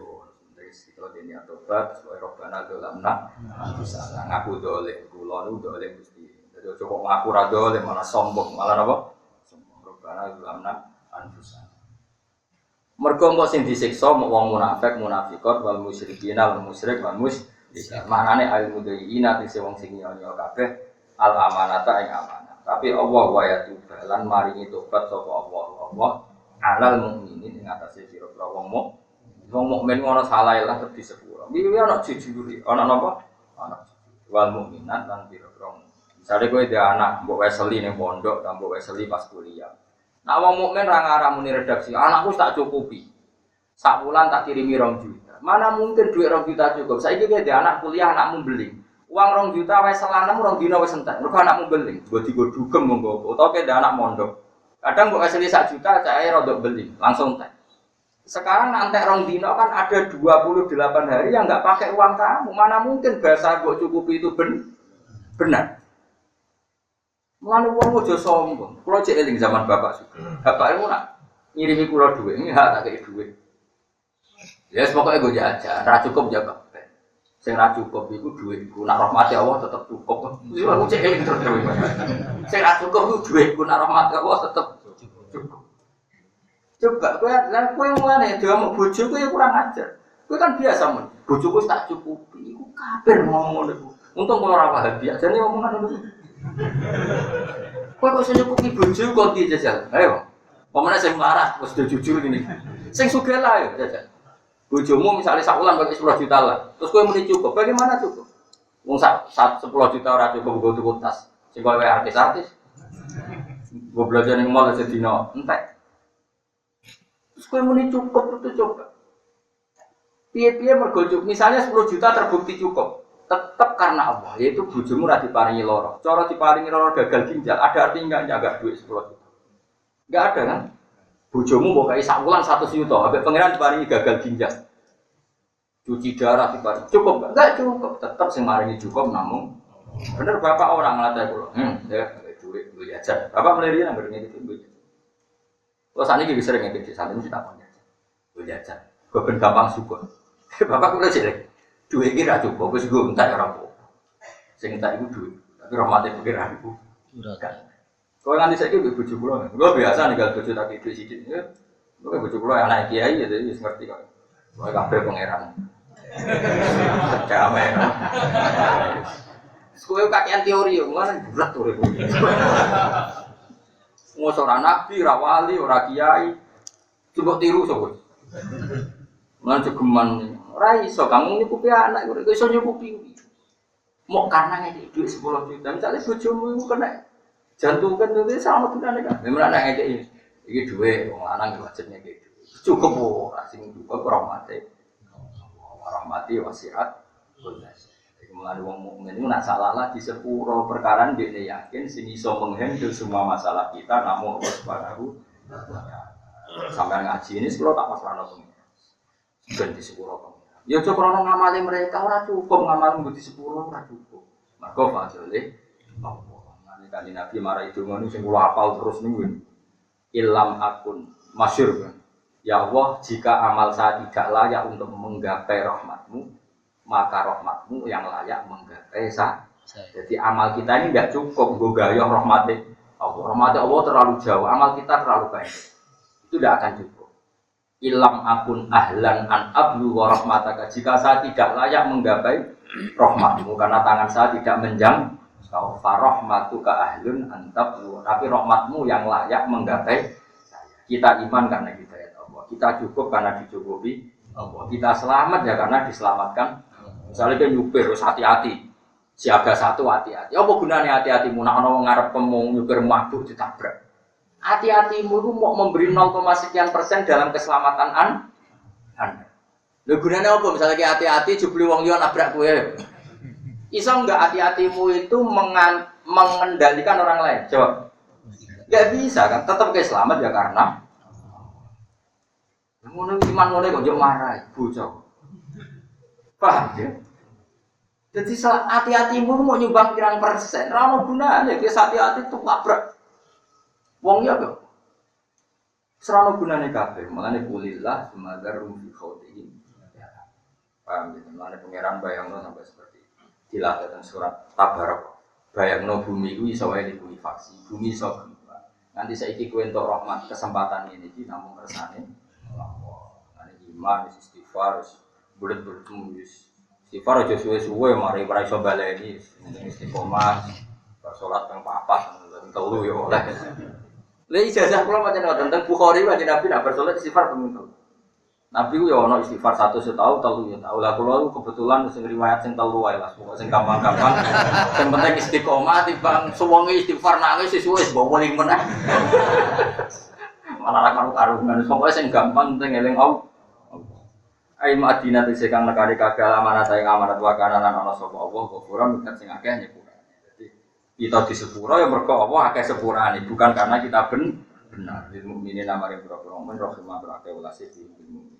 kalau dia tobat, sesuai robbana dolamna, bisa ngaku doleh, kulon itu doleh mesti. Jadi coba ngaku radoleh malah sombong, malah apa? Sombong robbana dolamna, anfusan. Mergo kok sing disiksa wong munafik, munafikot, wal musyrikin, wal musyrik, wal musyrik. Maknane al mudhiina dise wong sing nyonya kabeh al amanata ing amanah. Tapi Allah wa yatuba lan maringi tobat sapa Allah alal mukminin ing atase sira-sira wong mukmin ngono salah lah terus disepuro. Iki ana jujure, ana napa? Ana wal mukminat lan pira-pira. Misale kowe dhe anak mbok weseli ning pondok, ta mbok weseli pas kuliah. Nah wong mukmin ra ngarah muni redaksi, anakku tak cukupi. Sak bulan tak kirimi 2 juta. Mana mungkin duit 2 juta cukup. Saiki kowe dhe anak kuliah, anakmu beli. Uang 2 juta wis selanang 2 dina wis entek. Mergo anakmu beli. Nggo digo dugem monggo. Utawa kowe dhe anak mondok. Kadang mbok weseli 1 juta cae rodok beli, langsung entek. Sekarang nanti rong dino kan ada 28 hari yang nggak pakai uang kamu. Mana mungkin bahasa gue cukupi itu benar. Mulane wong aja sombong. Kula cek eling zaman bapak juga. Bapak iku nak ngirimi kula dhuwit, ini hak tak kei dhuwit. Ya pokoke go jajan, ra cukup ya Pak. Sing ra cukup iku dhuwitku, nak rahmati Allah tetep cukup. Wis aku cek eling terus. Sing ra cukup iku dhuwitku, nak rahmati Allah tetep cukup. Coba kowe mulane diomong bojoku ya kurang ajar. Kowe kan biasa mun, bojoku tak cukupi, iku kafir ngomong ngono iku. Untung kula ora paham biasa jane omongan ngono. Kowe kok sing nyukupi bojoku kok di jajal. Ayo. Pemene sing melarat wis jujur ngene. Sing sugih lah ya jajal. Bojomu misalnya sak wulan pakai 10 juta lah. Terus kowe muni cukup, bagaimana cukup? Wong sak 10 juta ora cukup nggo tuku tas. Sing kowe artis-artis. Gue belajar ning mall sedina entek. Terus kowe muni cukup itu coba. Piye-piye mergo cukup. Misalnya 10 juta terbukti cukup. Tetap karena Allah, yaitu bojomu ora diparingi lara. Cara diparingi lara gagal ginjal, ada artinya enggak duit 10 juta. Enggak ada kan? Bojomu mbok kaya sak wulan 100 juta, ambek pangeran diparingi gagal ginjal. Cuci darah diparingi. Cukup enggak cukup, tetap sing maringi cukup namung. Bener bapak orang nglatih kula. Ya duit duit aja. Bapak mliri nang ngene iki duit. Terus saniki iki sering ngene iki sampeyan mesti takon aja. Duit aja. Kok ben gampang syukur. Bapak kula sik duit iki ra cukup, wis nggo entek ora apa. Sing entek iku duit, tapi rahmate pikiran iku ora kan. Kowe nganti saiki mbek bojo kula. Kula biasa ninggal bojo tak duit sithik. Kok bojo kula anak kiai ya wis ngerti kok. Kowe kabeh pangeran. Damai. Kowe kakean teori yo, ngono bulat to. Ngosok ora nabi, ora wali, ora kiai. Coba tiru sapa. Lan cegeman. Ora iso kamu nyukupi anak kok iso nyukupi. Mok karena ngekek duit 10 juta. Misale bojomu iku kena jantung kan itu sama tunane kan. Memang anak ngekek iki duit wong lanang wajib ngekek duit. Cukup ora sing cukup rahmate. Rahmati wasiat kulas. Iku mulane wong mukmin iku nak salah di sepuro perkara dhekne yakin sing iso menghandle semua masalah kita namung Allah Subhanahu wa taala. Sampai ngaji ini sepuro tak masalah nopo. Ben di sepuro. Ya aja krono ngamali mereka ora cukup ngamal nggo di sepuro ora cukup. Mergo fadhile Allah. Mane kanjeng Nabi marai donga niku sing kula hafal terus niku. Ilam akun masyhur kan. Ya Allah, jika amal saya tidak layak untuk menggapai rahmatmu, maka rahmatmu yang layak menggapai saya. Jadi amal kita ini tidak cukup nggo gaya rahmati Allah. Rahmati Allah terlalu jauh, amal kita terlalu baik. Itu tidak akan cukup. Ilam akun ahlan an ablu wa rahmataka. Jika saya tidak layak menggapai rahmatmu karena tangan saya tidak menjang, farahmatuka ahlun an tablu. Tapi rahmatmu yang layak menggapai saya. Kita iman karena hidayat Allah. Kita cukup karena dicukupi Allah. Kita selamat ya karena diselamatkan. Misalnya kan nyupir harus hati-hati. Siaga satu hati-hati. Apa gunanya hati-hatimu? Nak ono ngarep kemung nyupir mabuk ditabrak. Hati-hatimu itu mau memberi 0,sekian% dalam keselamatan Anda. Lho gunanya apa? Misalnya kayak hati-hati jebule wong liya nabrak kowe. Iso enggak hati-hatimu itu mengendalikan orang lain? Jawab. Enggak bisa kan? Tetap kayak selamat ya karena ngono iman ngono kok yo marah bocah. Paham ya? Jadi hati-hatimu mau nyumbang pirang persen, ora ono gunane ki hati-hati tuh nabrak. Wong ya kok. Serana gunane kabeh, mulane kulillah sumadarum fi khawtihim. Paham gitu, mulane pangeran bayangno sampai seperti itu. Dilatih teng surat Tabarak. Bayangno bumi ku iso wae dikulifaksi, bumi iso berubah. Nanti saiki kowe entuk rahmat kesempatan ini iki namung kersane Allah. Ane iman istighfar bulet-bulet istighfar aja suwe-suwe mari ora iso baleni istiqomah. Salat ping 4 ping 3 ya oleh. Lha ijazah kula macam tentang Bukhari wae Nabi nak bersolat istighfar ping 3. Nabi ku ya ono istighfar 100 tahun 3 ya tahu. Lah kula kebetulan sing riwayat sing 3 wae lah, pokoke sing gampang-gampang. Sing penting istiqomah timbang suwenge istighfar nangis wis bawa ning meneh. Malah karo-karuan pokoke sing gampang penting eling Allah. Ai Madinah tese kang nekani kagak amanat ing amanat wakana lan ana sapa Allah kufuran nek sing akeh nyepura. Jadi kita disepuro ya mergo Allah akeh sepurane bukan karena kita benar. Lil mukminin amare pira-pira men rahimah akeh welase di